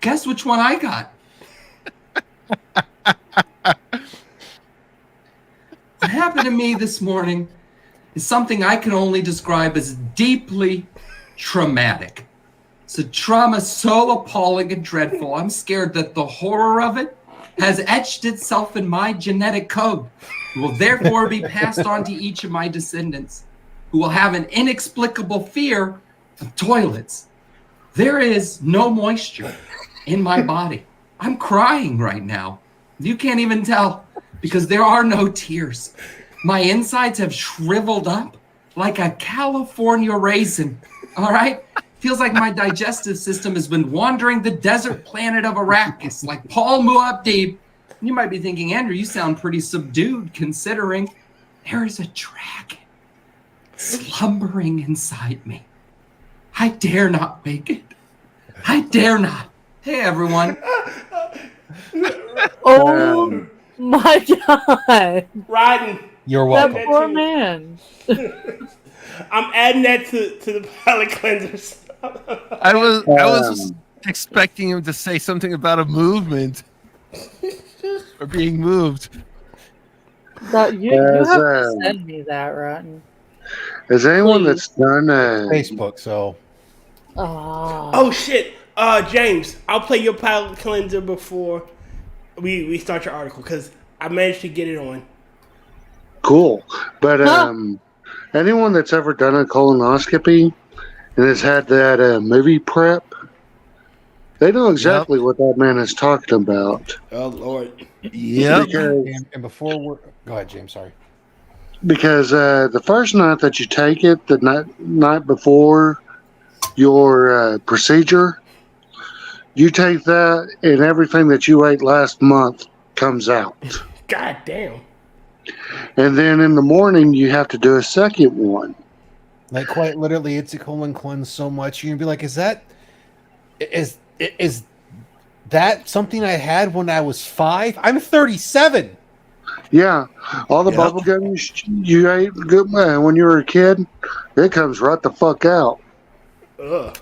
Guess which one I got? What happened to me this morning is something I can only describe as deeply traumatic. It's a trauma so appalling and dreadful, I'm scared that the horror of it has etched itself in my genetic code. It will therefore be passed on to each of my descendants, who will have an inexplicable fear of toilets. There is no moisture in my body. I'm crying right now. You can't even tell because there are no tears. My insides have shriveled up like a California raisin. All right? Feels like my digestive system has been wandering the desert planet of Arrakis like Paul Muad'Dib. You might be thinking, Andrew, you sound pretty subdued considering there is a dragon slumbering inside me. I dare not wake it. I dare not. Hey, everyone. Oh my God. Riding. You're welcome. That poor man. I'm adding that to the palate cleansers. I was expecting him to say something about a movement or being moved. You have to send me that, Rotten. Is anyone Please. that's done Facebook? So. Oh shit, James, I'll play your palate cleanser before we start your article because I managed to get it on. Cool, but anyone that's ever done a colonoscopy and has had that movie prep, they know exactly what that man is talking about. Oh Lord. Yeah. And before we're go ahead, James. Sorry. Because the first night that you take it, the night before your procedure, you take that and everything that you ate last month comes out. God damn. And then in the morning, you have to do a second one. Like quite literally, it's a colon cleanse so much you're gonna be like, is that something I had when I was 5? I'm 37. Yeah, all the bubble gum you ate good when you were a kid, it comes right the fuck out. Ugh.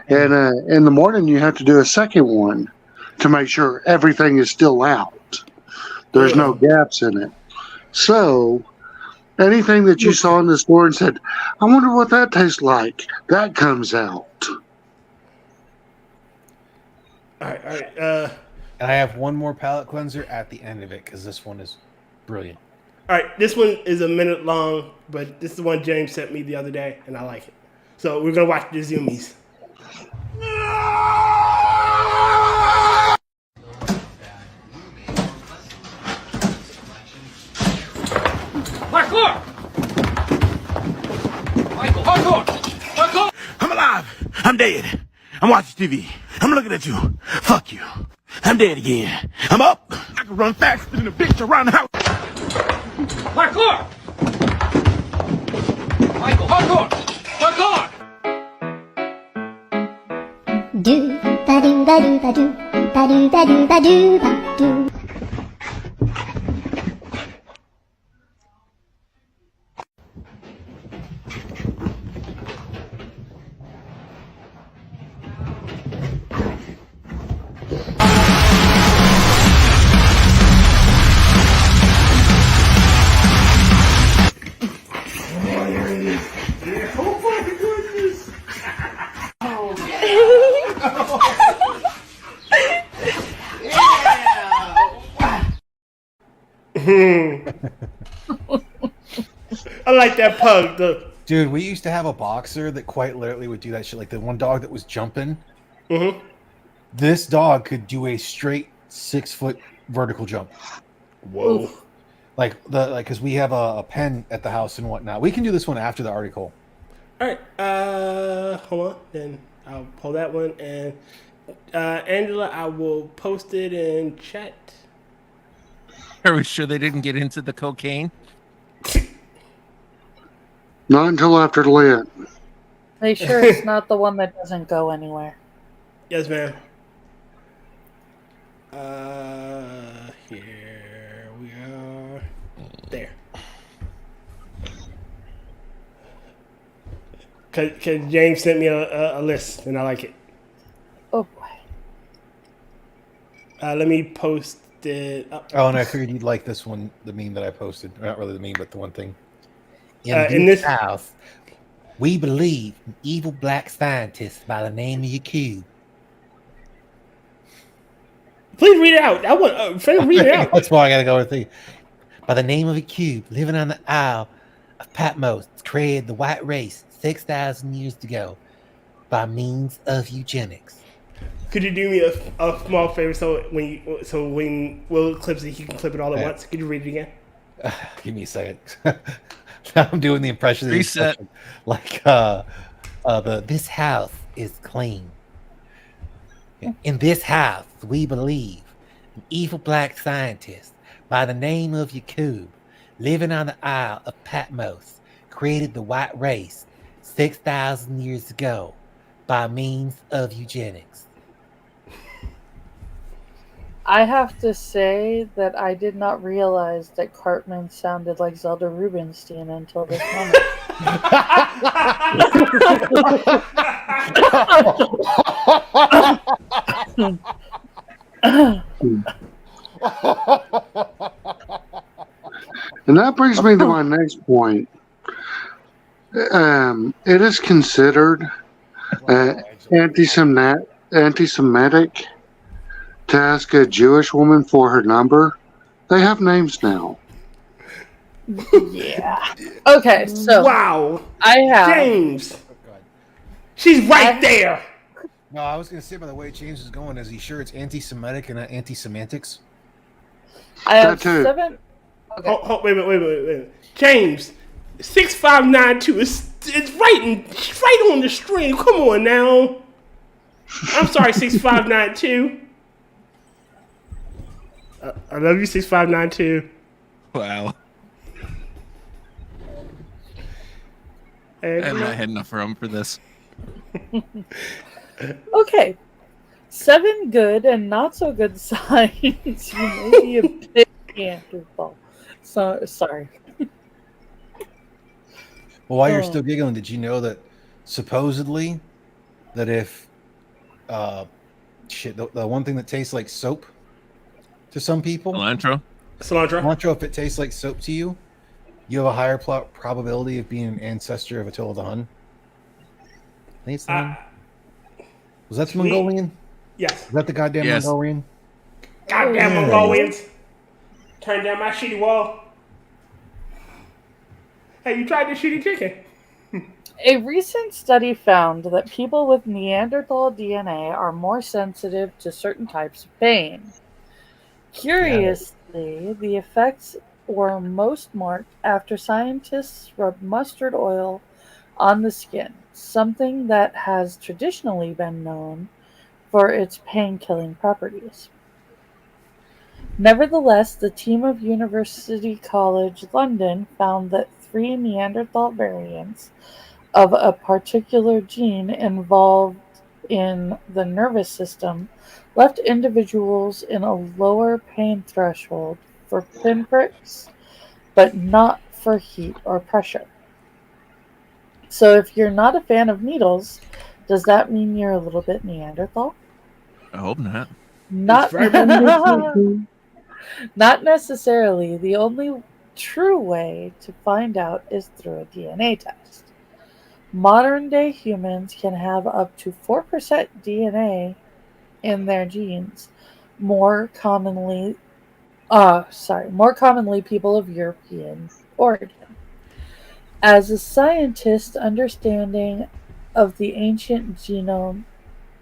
And in the morning, you have to do a second one to make sure everything is still out. There's no gaps in it. So anything that you saw in the store and said, I wonder what that tastes like, that comes out. All right. And I have one more palate cleanser at the end of it because this one is brilliant. All right, this one is a minute long, but this is the one James sent me the other day, and I like it. So we're gonna watch the Zoomies. Michael! I'm alive. I'm dead. I'm watching TV. I'm looking at you. Fuck you. I'm dead again. I'm up. I can run faster than a bitch around the house. Michael! Do ba do ba do ba do ba do ba do ba do ba do. I like that pug, though. Dude, we used to have a boxer that quite literally would do that shit. Like the one dog that was jumping. Mm-hmm. This dog could do a straight 6-foot vertical jump. Whoa. Because we have a pen at the house and whatnot. We can do this one after the article. All right. Hold on. Then I'll pull that one. And Angela, I will post it in chat. Are we sure they didn't get into the cocaine? Not until after Lent. Make sure it's not the one that doesn't go anywhere. Yes, ma'am. Here we are. There. Cause James sent me a list, and I like it. Let me post it up. Oh, and I figured you'd like this one, the meme that I posted. Not really the meme, but the one thing. In this house, we believe in evil black scientists by the name of Yaku. Please read it out. I want read it out. That's why I gotta go with the. By the name of a cube, living on the Isle of Patmos, created the white race 6,000 years ago by means of eugenics. Could you do me a small favor? So when Will clips it, he can clip it all at once. Could you read it again? Give me a second. Now I'm doing the impression. Reset. Like this house is clean. In this house, we believe an evil black scientist by the name of Yakub, living on the Isle of Patmos, created the white race 6,000 years ago by means of eugenics. I have to say that I did not realize that Cartman sounded like Zelda Rubinstein until this moment. And that brings me to my next point. It is considered anti-Semitic to ask a Jewish woman for her number. They have names now. Yeah. Okay, so wow, I have James. She's right there. No, I was going to say, by the way James is going, is he sure it's anti-Semitic and not anti-semantics? I have 7. Okay. Oh, wait a minute. James, 6592 is right on the stream. Come on now. I'm sorry, 6592. I love you, 6592. Wow. And I'm not heading enough room for this. Okay. 7 good and not so good signs. You may be a bit Neanderthal. So sorry. Well, while you're still giggling, did you know that supposedly that if the one thing that tastes like soap to some people, cilantro, if it tastes like soap to you, you have a higher probability of being an ancestor of Attila the Hun. I think it's the Hun. Was that the Mongolian? Yes. Was that the goddamn Mongolian? Goddamn Mongolians. Turn down my shitty wall. Hey, you tried the shitty chicken. A recent study found that people with Neanderthal DNA are more sensitive to certain types of pain. Curiously, the effects were most marked after scientists rubbed mustard oil on the skin, something that has traditionally been known for its pain-killing properties. Nevertheless, the team of University College London found that 3 Neanderthal variants of a particular gene involved in the nervous system left individuals in a lower pain threshold for pinpricks, but not for heat or pressure. So if you're not a fan of needles, does that mean you're a little bit Neanderthal? I hope not. Not necessarily. The only true way to find out is through a DNA test. Modern day humans can have up to 4% DNA in their genes. More commonly people of European origin. As a scientist, understanding of the ancient genome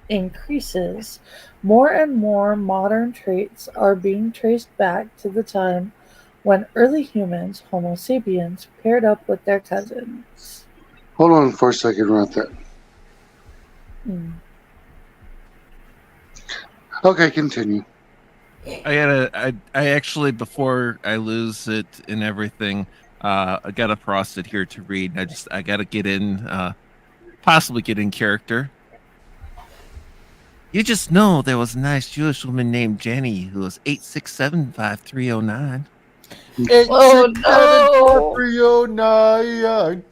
increases, more and more modern traits are being traced back to the time when early humans, Homo sapiens, paired up with their cousins. Hold on for a second right there. Okay, continue. I actually, before I lose it and everything, I got a frosted here to read. I got to get in, possibly get in character. You just know there was a nice Jewish woman named Jenny who was 8675309. Oh no! 309.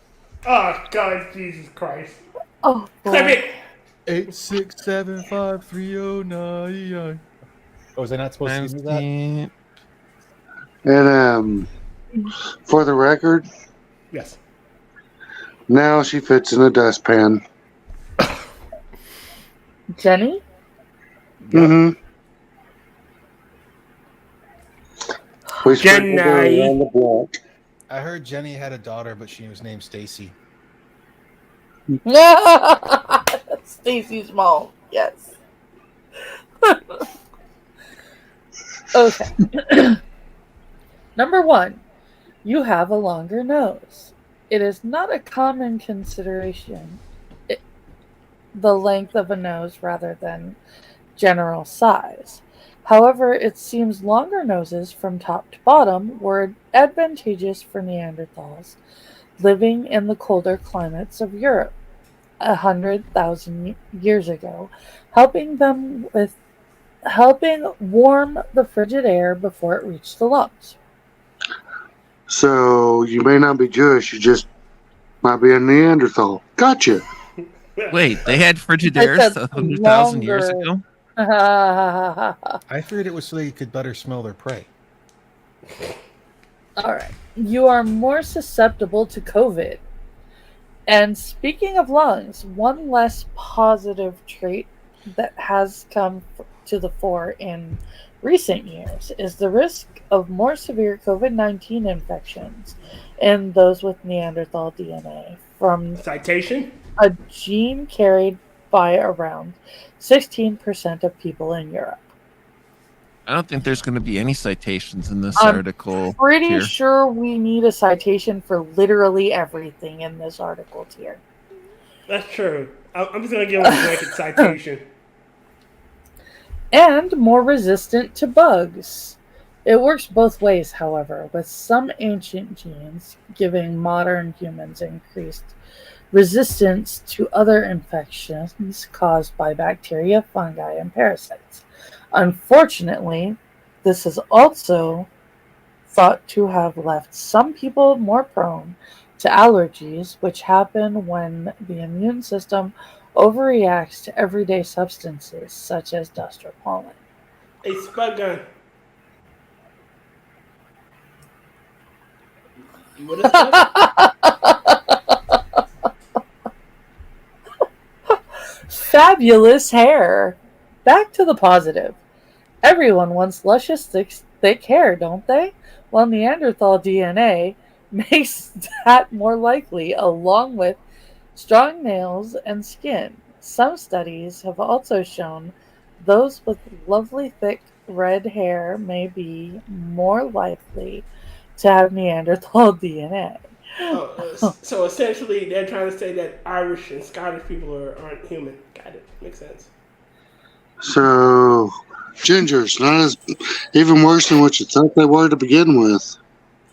Oh God, Jesus Christ! Oh, clip it. 8675309. Oh, was I not supposed to do that? And for the record, Yes. now she fits in a dustpan. Jenny? Mm-hmm. We sprinkled her around the block. I heard Jenny had a daughter, but she was named Stacy. Stacy's mom. Yes. Okay. Number 1. You have a longer nose. It is not a common consideration, the length of a nose rather than general size. However, it seems longer noses from top to bottom were advantageous for Neanderthals living in the colder climates of Europe 100,000 years ago, helping warm the frigid air before it reached the lungs. So you may not be Jewish, you just might be a Neanderthal. Gotcha. Wait, they had frigid air 100,000 years ago? I figured it was so they could better smell their prey. All right. You are more susceptible to COVID. And speaking of lungs, one less positive trait that has come to the fore in recent years is the risk of more severe COVID-19 infections in those with Neanderthal DNA from citation, a gene carried by around 16% of people in Europe. I don't think there's going to be any citations in this I'm article. Pretty here. sure we need a citation for literally everything in this article tier. That's true. I'm just going to give him a blanket citation. And more resistant to bugs. It works both ways, however, with some ancient genes giving modern humans increased resistance to other infections caused by bacteria, fungi, and parasites. Unfortunately, this is also thought to have left some people more prone to allergies, which happen when the immune system overreacts to everyday substances such as dust or pollen. A spud gun. You would have Fabulous hair. Back to the positive. Everyone wants luscious, thick hair, don't they? Well, Neanderthal DNA makes that more likely, along with strong nails and skin. Some studies have also shown those with lovely thick red hair may be more likely to have Neanderthal DNA. So essentially, they're trying to say that Irish and Scottish people aren't human. Got it. Makes sense. So, gingers, not as even worse than what you thought they were to begin with.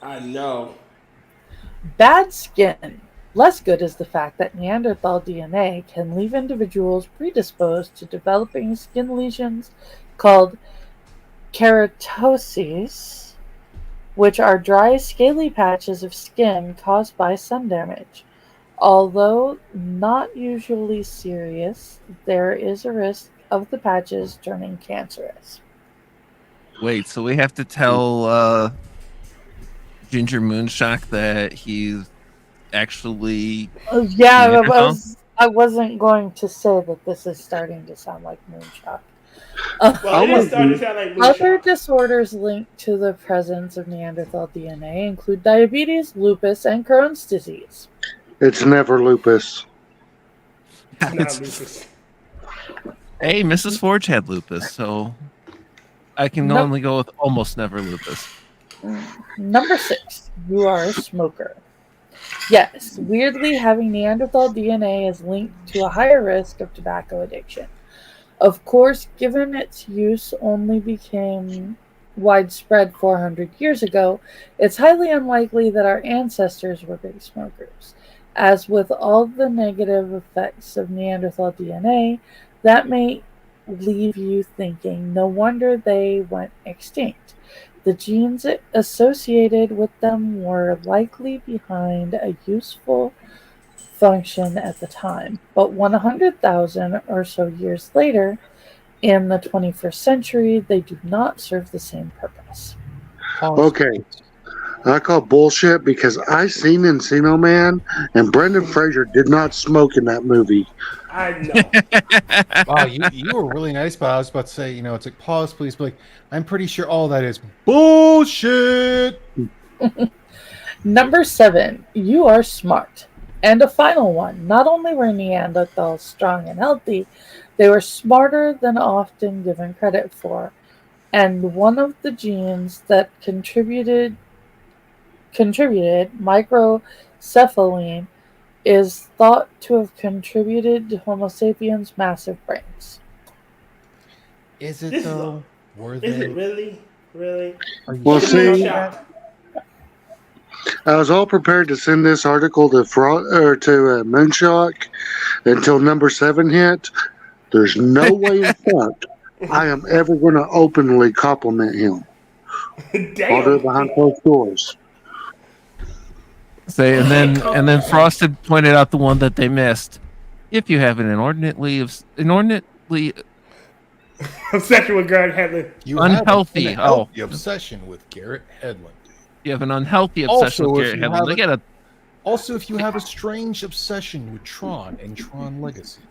I know. Bad skin. Less good is the fact that Neanderthal DNA can leave individuals predisposed to developing skin lesions called keratoses, which are dry, scaly patches of skin caused by sun damage. Although not usually serious, there is a risk of the patches turning cancerous. Wait, so we have to tell Ginger Moonshock that he's actually Yeah, I wasn't going to say that this is starting to sound like Moonshock. Well, it is starting to sound like Moonshock. Other disorders linked to the presence of Neanderthal DNA include diabetes, lupus, and Crohn's disease. It's never lupus. It's not lupus. Hey, Mrs. Forge had lupus, so I can only go with almost never lupus. Number 6, you are a smoker. Yes, weirdly, having Neanderthal DNA is linked to a higher risk of tobacco addiction. Of course, given its use only became widespread 400 years ago, it's highly unlikely that our ancestors were big smokers. As with all the negative effects of Neanderthal DNA, that may leave you thinking, no wonder they went extinct. The genes associated with them were likely behind a useful function at the time, but 100,000 or so years later, In the 21st century, they do not serve the same purpose. Okay. I call bullshit because I seen Encino Man, and Brendan Fraser did not smoke in that movie. I know. Wow, you were really nice, but I was about to say, it's like, pause, please. But I'm pretty sure all that is bullshit. Number 7, you are smart. And a final one, not only were Neanderthals strong and healthy, they were smarter than often given credit for. And one of the genes that contributed microcephaline is thought to have contributed to Homo sapiens' massive brains. Is it This though? Is it really? Really? Well, see, I was all prepared to send this article to Moonshock until number 7 hit. There's no way in fuck I am ever going to openly compliment him. I'll do it behind closed doors. Say, and then Frosted pointed out the one that they missed. If you have an inordinately obsession with Garrett Hedlund. Unhealthy. The obsession with Garrett Hedlund. You have an unhealthy obsession with Garrett Hedlund. Also, if you have a strange obsession with Tron and Tron Legacy.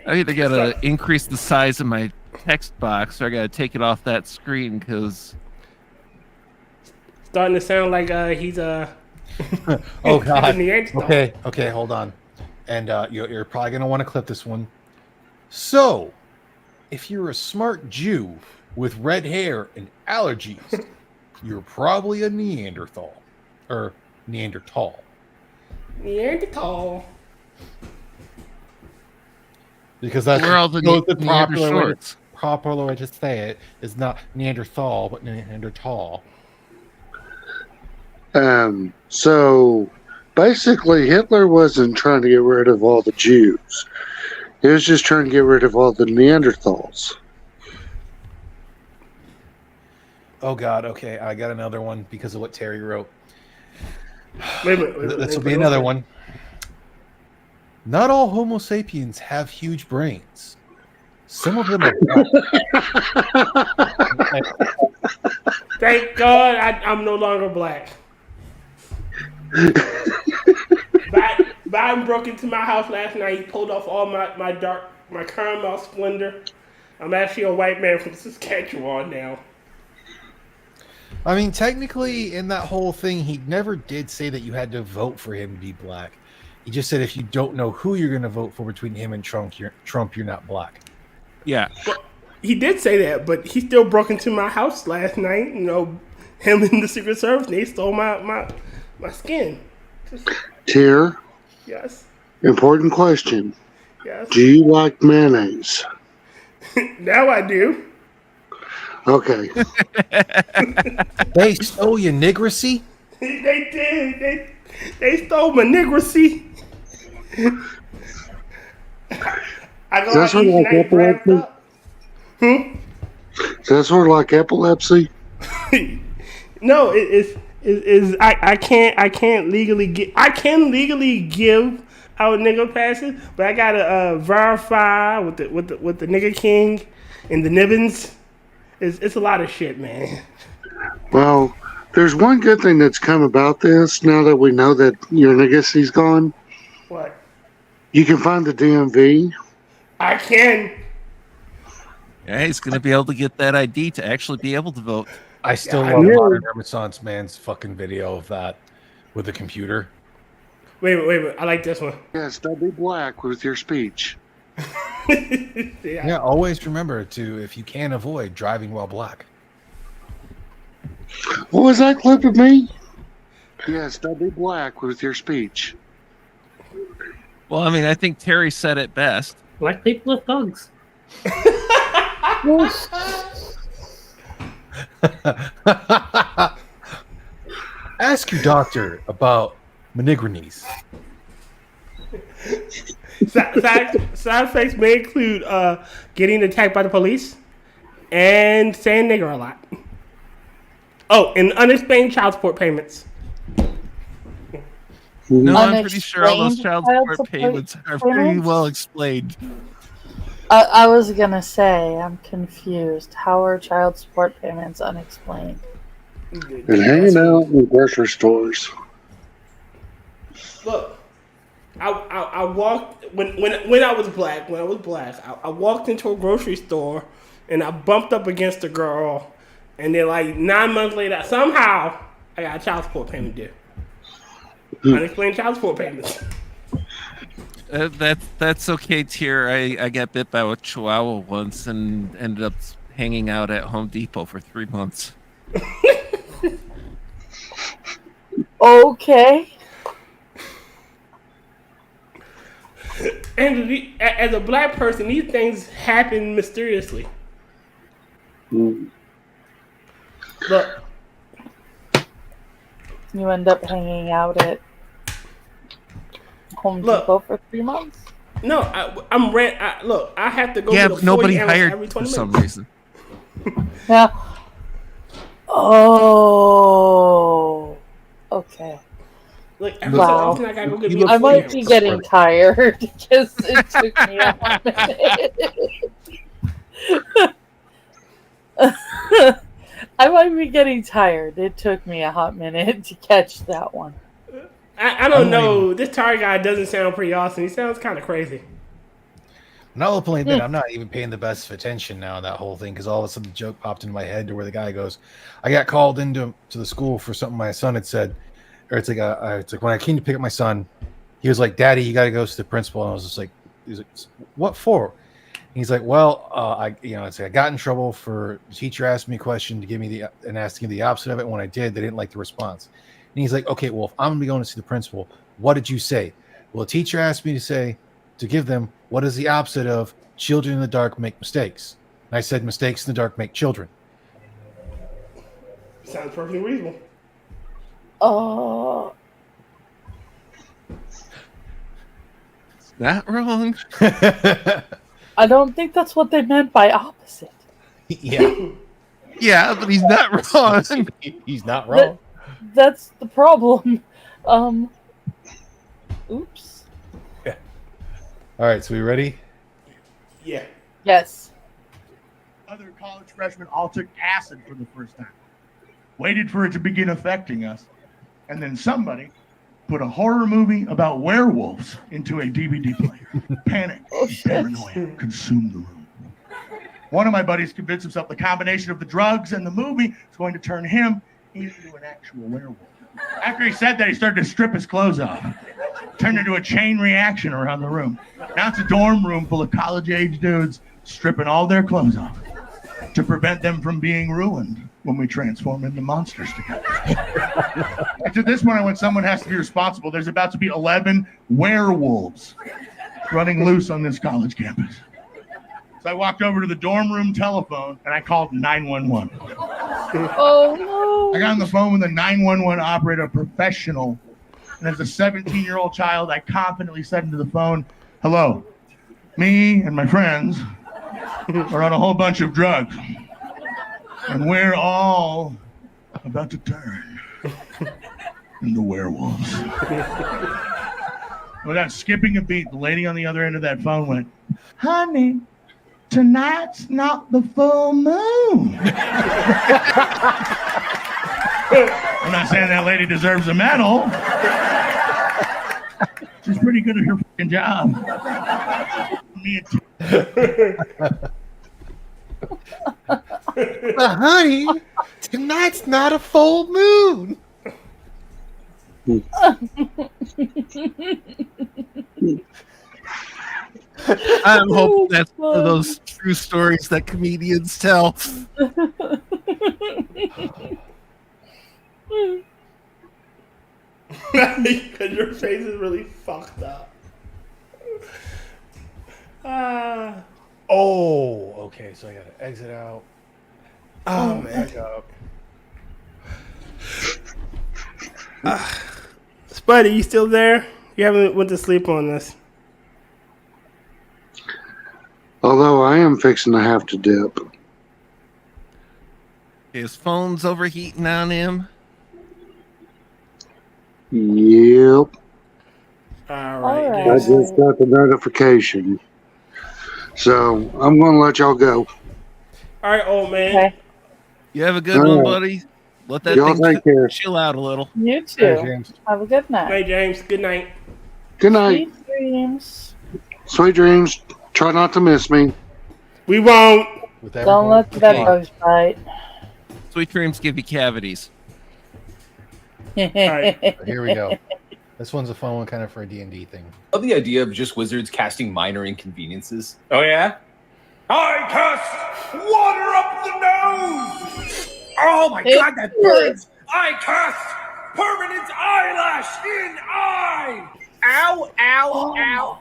I either gotta increase the size of my text box, or I gotta take it off that screen because starting to sound like he's oh god. Okay, hold on. And you're probably gonna want to clip this one. So, if you're a smart Jew with red hair and allergies, you're probably a Neanderthal. Or Neanderthal. Neanderthal. Because that's where all the proper way to say it is not Neanderthal, but Neanderthal. So basically, Hitler wasn't trying to get rid of all the Jews. He was just trying to get rid of all the Neanderthals. Oh God! Okay, I got another one because of what Terry wrote. Wait a minute. This will be another one. Not all Homo sapiens have huge brains. Some of them are. Thank God I'm no longer black. Biden broke into my house last night. He pulled off all my caramel splendor. I'm actually a white man from Saskatchewan now. I mean, technically, in that whole thing, he never did say that you had to vote for him to be black. He just said if you don't know who you're going to vote for between him and Trump, you're not black. Yeah. Well, he did say that, but he still broke into my house last night. Him and the Secret Service, they stole my skin. Tier. Yes. Important question. Yes. Do you like mayonnaise? Now I do. Okay. They stole your niggracy? They did. They stole my niggracy. I go out each night, wrapped up. Is that sort of like epilepsy? No, I can't legally give out nigga passes, but I gotta verify with the nigga king and the nibbins. It's a lot of shit, man. Well, there's one good thing that's come about this now that we know that your niggacy's gone. What? You can find the DMV. I can. Yeah, he's gonna be able to get that ID to actually be able to vote. I still love Modern Renaissance Man's fucking video of that with the computer. Wait a minute. I like this one. Yes, don't be black with your speech. Yeah, always remember to, if you can avoid driving while black. What was that clip of me? Yes, don't be black with your speech. Well, I mean, I think Terry said it best. Black people are thugs. Ask your doctor about Menigranese. Side effects may include getting attacked by the police and saying nigger a lot. Oh, and unexplained child support payments. No, I'm pretty sure all those child support payments are very well explained. I was gonna say, I'm confused. How are child support payments unexplained? And hanging out in grocery stores. Look, I walked when I was black. I walked into a grocery store and I bumped up against a girl, and then like 9 months later, somehow I got a child support payment due. Unexplained child support payments. That's okay, Tier. I got bit by a chihuahua once and ended up hanging out at Home Depot for 3 months. Okay. And as a black person, these things happen mysteriously. Look, You end up hanging out at Home Depot for 3 months? no, I'm rent. Look, I have to go. Yeah, to the but nobody 40 hired every for 20 some minutes. reason. Yeah. Oh. Okay. Like every so often, I gotta go get me. I might be getting tired because it took me a hot minute. I might be getting tired. It took me a hot minute to catch that one. I don't know. This Tar guy doesn't sound pretty awesome. He sounds kind of crazy. Not openly admit, I'm not even paying the best of attention now in that whole thing because all of a sudden the joke popped into my head to where the guy goes, I got called into the school for something my son had said. Or it's like when I came to pick up my son, he was like, Daddy, you got to go to the principal. And I was just like, what for? And he's like, well, I got in trouble for the teacher asked me a question to give me and asked to give the opposite of it. And when I did, they didn't like the response. And he's like, okay, well, if I'm going to be going to see the principal, what did you say? Well, the teacher asked me to give them, what is the opposite of children in the dark make mistakes? And I said, mistakes in the dark make children. Sounds perfectly reasonable. Oh. It's not wrong. I don't think that's what they meant by opposite. Yeah. Yeah, but he's not wrong. He's not wrong. That's the problem. Oops. Yeah. All right, so we ready? Yeah. Yes. Other college freshmen all took acid for the first time. Waited for it to begin affecting us. And then somebody put a horror movie about werewolves into a DVD player. Panic, paranoia, consumed the room. One of my buddies convinced himself the combination of the drugs and the movie is going to turn him into an actual werewolf. After he said that, he started to strip his clothes off. Turned into a chain reaction around the room. Now it's a dorm room full of college-age dudes stripping all their clothes off to prevent them from being ruined when we transform into monsters together. And to this point, I went, someone has to be responsible. There's about to be 11 werewolves running loose on this college campus. So I walked over to the dorm room telephone and I called 911. Oh, no. I got on the phone with a 911 operator, a professional. And as a 17-year-old child, I confidently said into the phone, hello, me and my friends are on a whole bunch of drugs. And we're all about to turn into werewolves. Without skipping a beat, the lady on the other end of that phone went, honey, tonight's not the full moon. I'm not saying that lady deserves a medal. She's pretty good at her fucking job. But honey, tonight's not a full moon. I'm hoping that's one of those true stories that comedians tell. Because your face is really fucked up. Oh, okay. So I gotta exit out. Oh, man. Spuddy, you still there? You haven't went to sleep on this. Although I am fixing to have to dip. His phone's overheating on him. Yep. All right. I just got the notification. So I'm going to let y'all go. All right, old man. Okay. You have a good All one, right. buddy. Let that Y'all thing take care. chill out a little. You Hey, too. James. Have a good night. Hey, James. Good night. Good night. Sweet dreams. Sweet dreams. Try not to miss me. We won't. With Don't let the bed bugs bite. Sweet dreams give you cavities. right. Here we go. This one's a fun one, kind of for a D&D thing. I love the idea of just wizards casting minor inconveniences. Oh, yeah? I cast water up the nose! Oh my It god, that burns! I cast permanent eyelash in eye! Ow, ow, ow,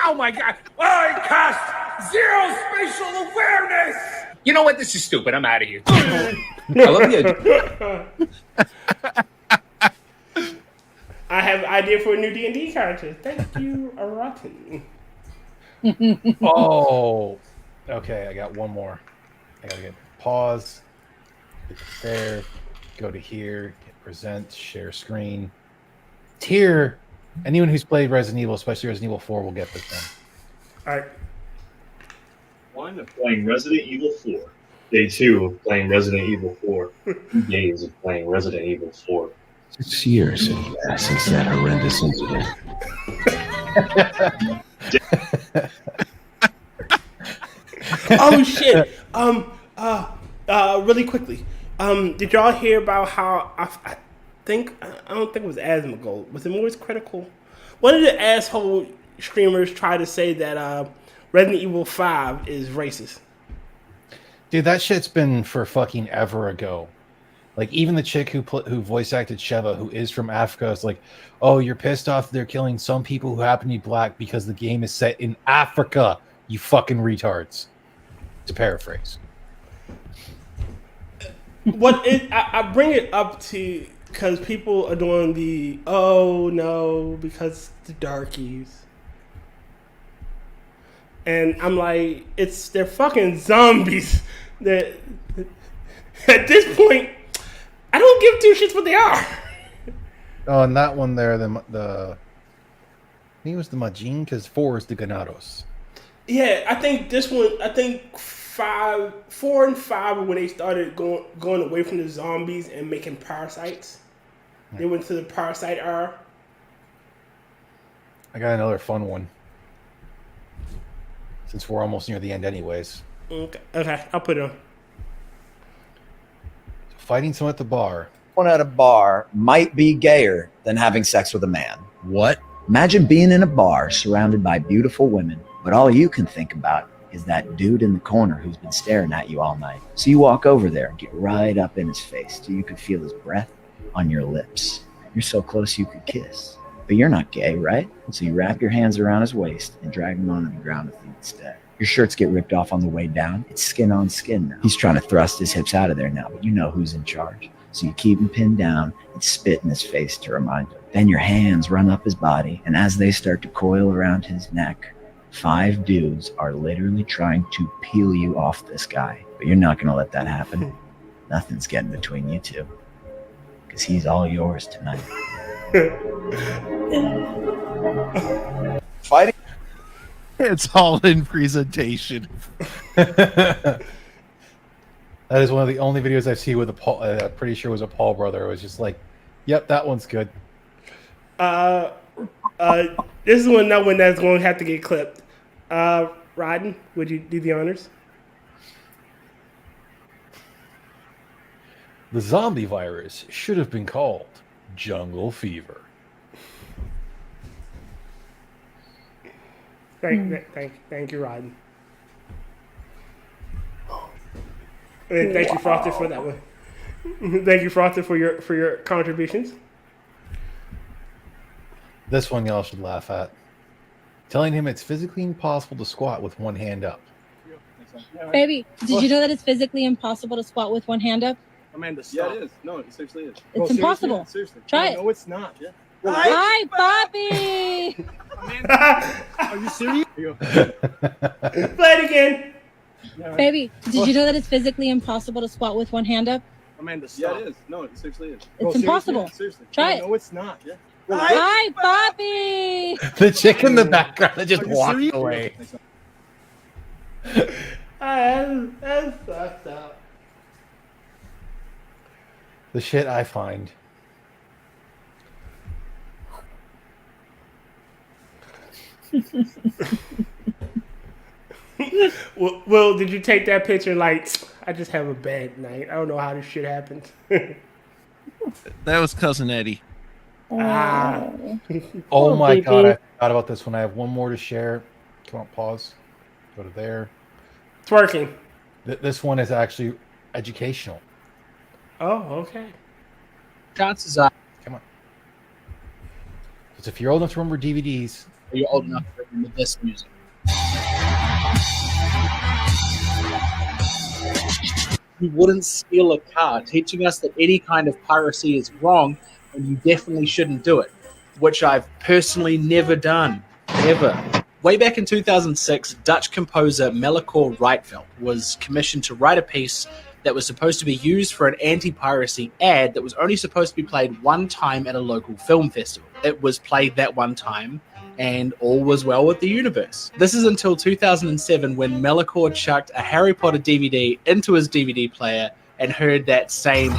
ow, my god! I cast zero spatial awareness! You know what? This is stupid. I'm out of here. I love the idea. I have an idea for a new D&D character. Thank you, Rotten. Oh, okay. I got one more. I gotta get pause. Get there. Go to here. Hit present. Share screen. Tier. Anyone who's played Resident Evil, especially Resident Evil 4, will get this one. All right. 1 of playing Resident Evil 4. Day 2 of playing Resident Evil 4. 2 days of playing Resident Evil 4. 6 years have passed since that horrendous incident. Oh shit. Really quickly. Did y'all hear about how I don't think it was Asmongold. Was it Morris Critical? One of the asshole streamers tried to say that Resident Evil 5 is racist. Dude, that shit's been for fucking ever ago. Like, even the chick who voice acted Sheva, who is from Africa, is like, oh, you're pissed off they're killing some people who happen to be black because the game is set in Africa, you fucking retards. To paraphrase. I bring it up to because people are doing the oh no because the darkies, and I'm like, they're fucking zombies. That at this point, I don't give two shits what they are. Oh, and that one there, I think it was the Majin, because 4 is the Ganados. Yeah, I think this one. I think 4 and 5 were when they started going away from the zombies and making parasites. They went to the parasite era. I got another fun one. Since we're almost near the end anyways. Okay, I'll put it on. Fighting someone at the bar. One at a bar might be gayer than having sex with a man. What? Imagine being in a bar surrounded by beautiful women, but all you can think about is that dude in the corner who's been staring at you all night. So you walk over there and get right up in his face till you could feel his breath on your lips. You're so close you could kiss. But you're not gay, right? So you wrap your hands around his waist and drag him onto the ground with you instead. Your shirts get ripped off on the way down. It's skin on skin now. He's trying to thrust his hips out of there now, but you know who's in charge. So you keep him pinned down and spit in his face to remind him. Then your hands run up his body, and as they start to coil around his neck, 5 dudes are literally trying to peel you off this guy. But you're not going to let that happen. Nothing's getting between you two. Because he's all yours tonight. Fighting. It's all in presentation. That is one of the only videos I've seen with a Paul. I'm pretty sure it was a Paul brother. It was just like, yep, that one's good. This is another one that's going to have to get clipped. Rodden, would you do the honors? The zombie virus should have been called Jungle Fever. Thank you, Rodden. And thank you, Frosted, for that one. Thank you, Frosted, for your contributions. This one y'all should laugh at. Telling him it's physically impossible to squat with one hand up. Baby, did you know that it's physically impossible to squat with one hand up? Amanda, stop. Yeah, it is. No, it seriously is. It's impossible. Seriously. Try it. No, it's not. Yeah. Hi, Bobby! Are you serious? Play it again. Baby, did you know that it's physically impossible to squat with one hand up? Amanda, stop. Yeah, it is. No, it seriously is. It's impossible. Seriously. Try it. No, it's not. Yeah. Hi, Bobby! The chick in the background that just Are you walked serious? away. That's fucked up. The shit I find. Well, did you take that picture like, I just have a bad night. I don't know how this shit happened. That was Cousin Eddie. Ah. Oh my god, I forgot about this one. I have one more to share. Come on, pause. Go to there. Twerking. This one is actually educational. Oh, okay. Chances are. Come on. Because if you're old enough to remember DVDs. Are you old enough to remember this music? You wouldn't steal a car, teaching us that any kind of piracy is wrong and you definitely shouldn't do it, which I've personally never done, ever. Way back in 2006, Dutch composer Melchior Rietveld was commissioned to write a piece that was supposed to be used for an anti-piracy ad that was only supposed to be played one time at a local film festival. It was played that one time, and all was well with the universe. This is until 2007 when Melchior chucked a Harry Potter DVD into his DVD player and heard that same.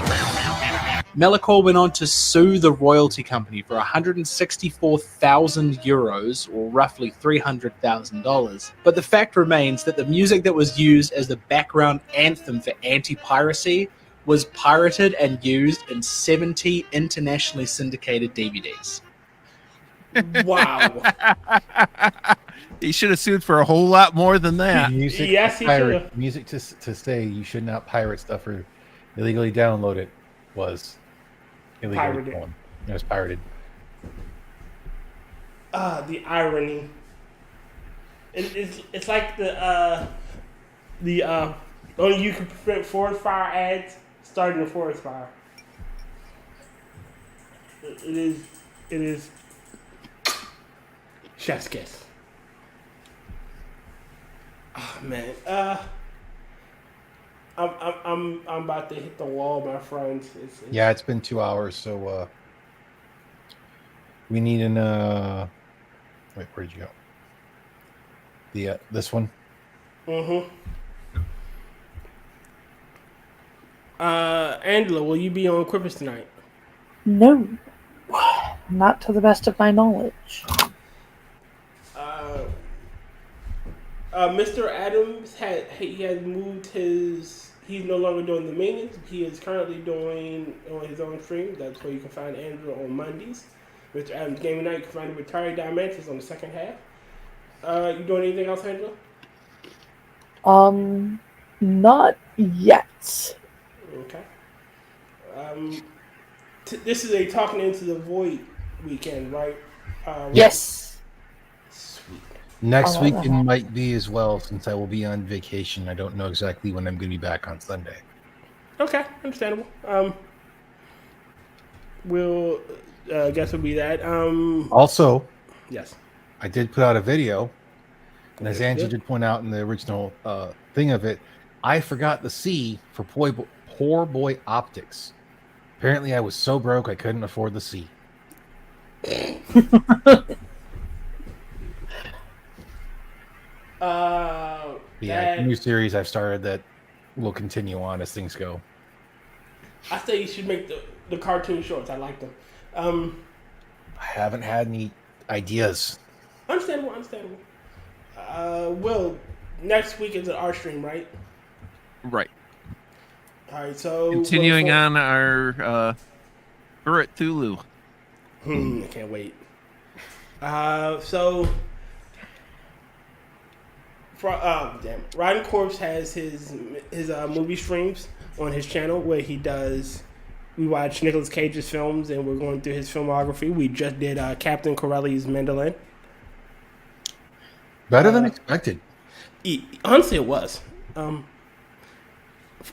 Melchior went on to sue the royalty company for 164,000 euros, or roughly $300,000. But the fact remains that the music that was used as the background anthem for anti-piracy was pirated and used in 70 internationally syndicated DVDs. Wow. He should have sued for a whole lot more than that. Music Yes, he pirate, should've. music to say you should not pirate stuff or illegally download it was illegally Pirated. stolen. It was pirated. The irony. It's like the only you can prevent forest fire ads starting a forest fire. It is chef's kiss. Oh man, I'm about to hit the wall, my friends. Yeah, it's been 2 hours, so we need an wait, where'd you go? The this one. Angela, will you be on Quippers tonight? No, not to the best of my knowledge. Mr. Adams has moved his. He's no longer doing the maintenance. He is currently doing on his own stream. That's where you can find Andrew on Mondays. Mr. Adams Gaming Night. You can find him with Terry Dimensions on the second half. You doing anything else, Angela? Not yet. Okay. This is a Talking Into the Void weekend, right? Yes. Next Oh, week wow. it might be as well, since I will be on vacation. I don't know exactly when I'm going to be back on Sunday. Okay, understandable. We'll guess it'll be that. Also, yes, I did put out a video, and as Okay, Angie good. did point out in the original thing of it, I forgot the C for Poor Boy Optics. Apparently, I was so broke I couldn't afford the C. Yeah, new series I've started that will continue on as things go. I say you should make the cartoon shorts. I like them. I haven't had any ideas. Understandable. Will, next week is an art stream, right? Right. All right, so Continuing on our Turret Thulu. I can't wait. So, Rotncorpse has his movie streams on his channel where we watch Nicolas Cage's films and we're going through his filmography. We just did Captain Corelli's Mandolin. Better than expected. Honestly, it was.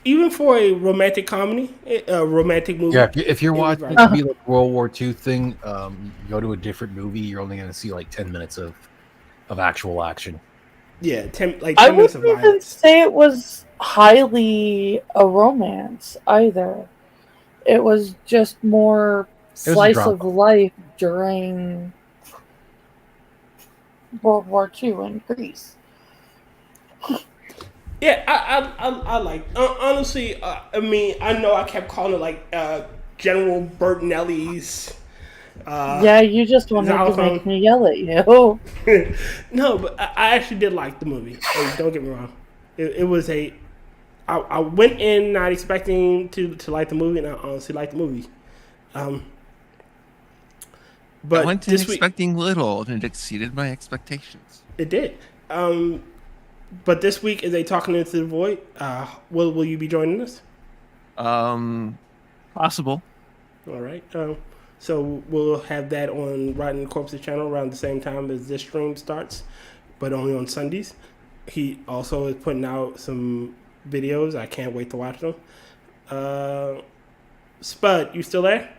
Even for a romantic comedy, a romantic movie. Yeah, if you're watching it right. to be like World War II thing, go to a different movie. You're only going to see like 10 minutes of actual action. Yeah, 10 I minutes of wouldn't even violence. say it was highly a romance either. It was just more was a slice drama. of life during World War II in Greece. Yeah, I like. Honestly, I mean, I know I kept calling it like General Bertinelli's. Yeah, you just wanted to make me yell at you. No, but I actually did like the movie. Hey, don't get me wrong. It was a. I went in not expecting to like the movie, and I honestly liked the movie. But I went in expecting little, and it exceeded my expectations. It did. But this week, is they talking into the void? Will you be joining us? Possible. All right. So we'll have that on Rotncorpse's channel around the same time as this stream starts, but only on Sundays. He also is putting out some videos. I can't wait to watch them. Spud, you still there?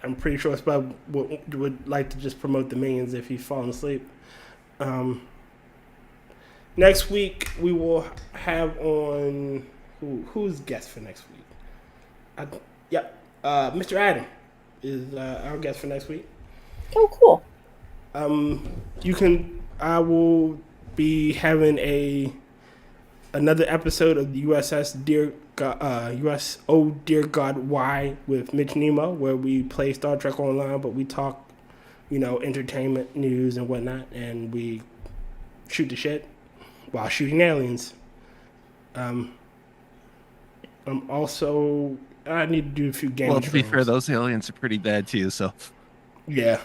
I'm pretty sure Spud would like to just promote the minions if he's falling asleep. Next week we will have on who's guest for next week? Mr. Adam is our guest for next week. Oh, cool. I will be having another episode of the USS Dear God, US Oh Dear God Why with Mitch Nemo, where we play Star Trek Online, but we talk, entertainment, news, and whatnot, and we shoot the shit while shooting aliens. I need to do a few games. Well, to be fair, those aliens are pretty bad too. So, yeah.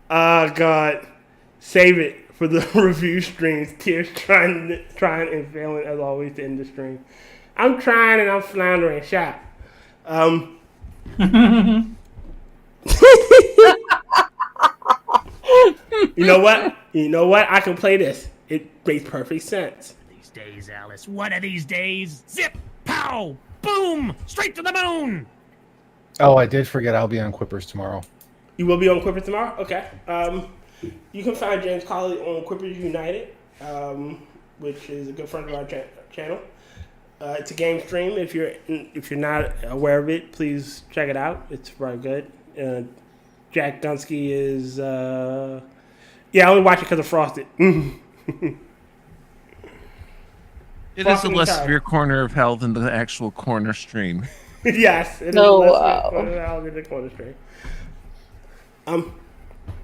God, save it for the review streams. Tears trying and failing as always to end the stream. I'm trying and I'm floundering. Shot. You know what? I can play this. It makes perfect sense. These days, Alice. One of these days. Zip! Pow! Boom! Straight to the moon! Oh, I did forget I'll be on Quippers tomorrow. You will be on Quippers tomorrow? Okay. You can find James Colley on Quippers United, which is a good friend of our channel. It's a game stream. If you're not aware of it, please check it out. It's very good. Jack Dunsky is I only watch it because of Frosted. It is a less severe corner of hell than the actual corner stream. Yes. It is No, less corner of hell than the corner stream.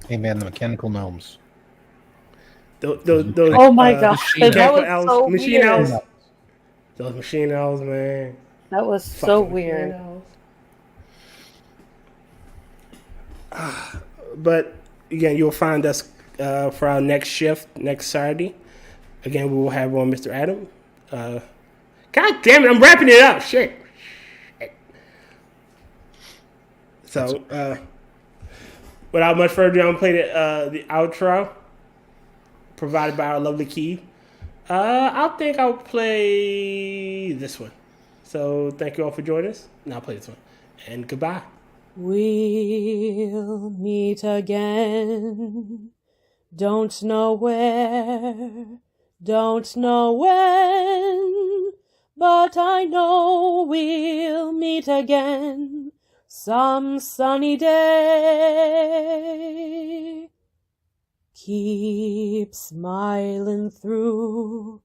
Hey man, the mechanical gnomes. Those oh my god, that was so machine weird. elves. Those machine elves, man. That was so weird. But again, you'll find us for our next shift next Saturday. Again, we will have on Mr. Adam. God damn it, I'm wrapping it up. Shit. So, without much further ado, I'm going to play the outro provided by our lovely Key. I think I'll play this one. So, thank you all for joining us. And I'll play this one. And goodbye. We'll meet again. Don't know where, don't know when, but I know we'll meet again some sunny day. Keep smiling through,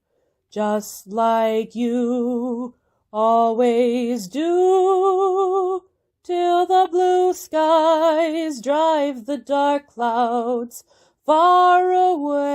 just like you always do, till the blue skies drive the dark clouds far away.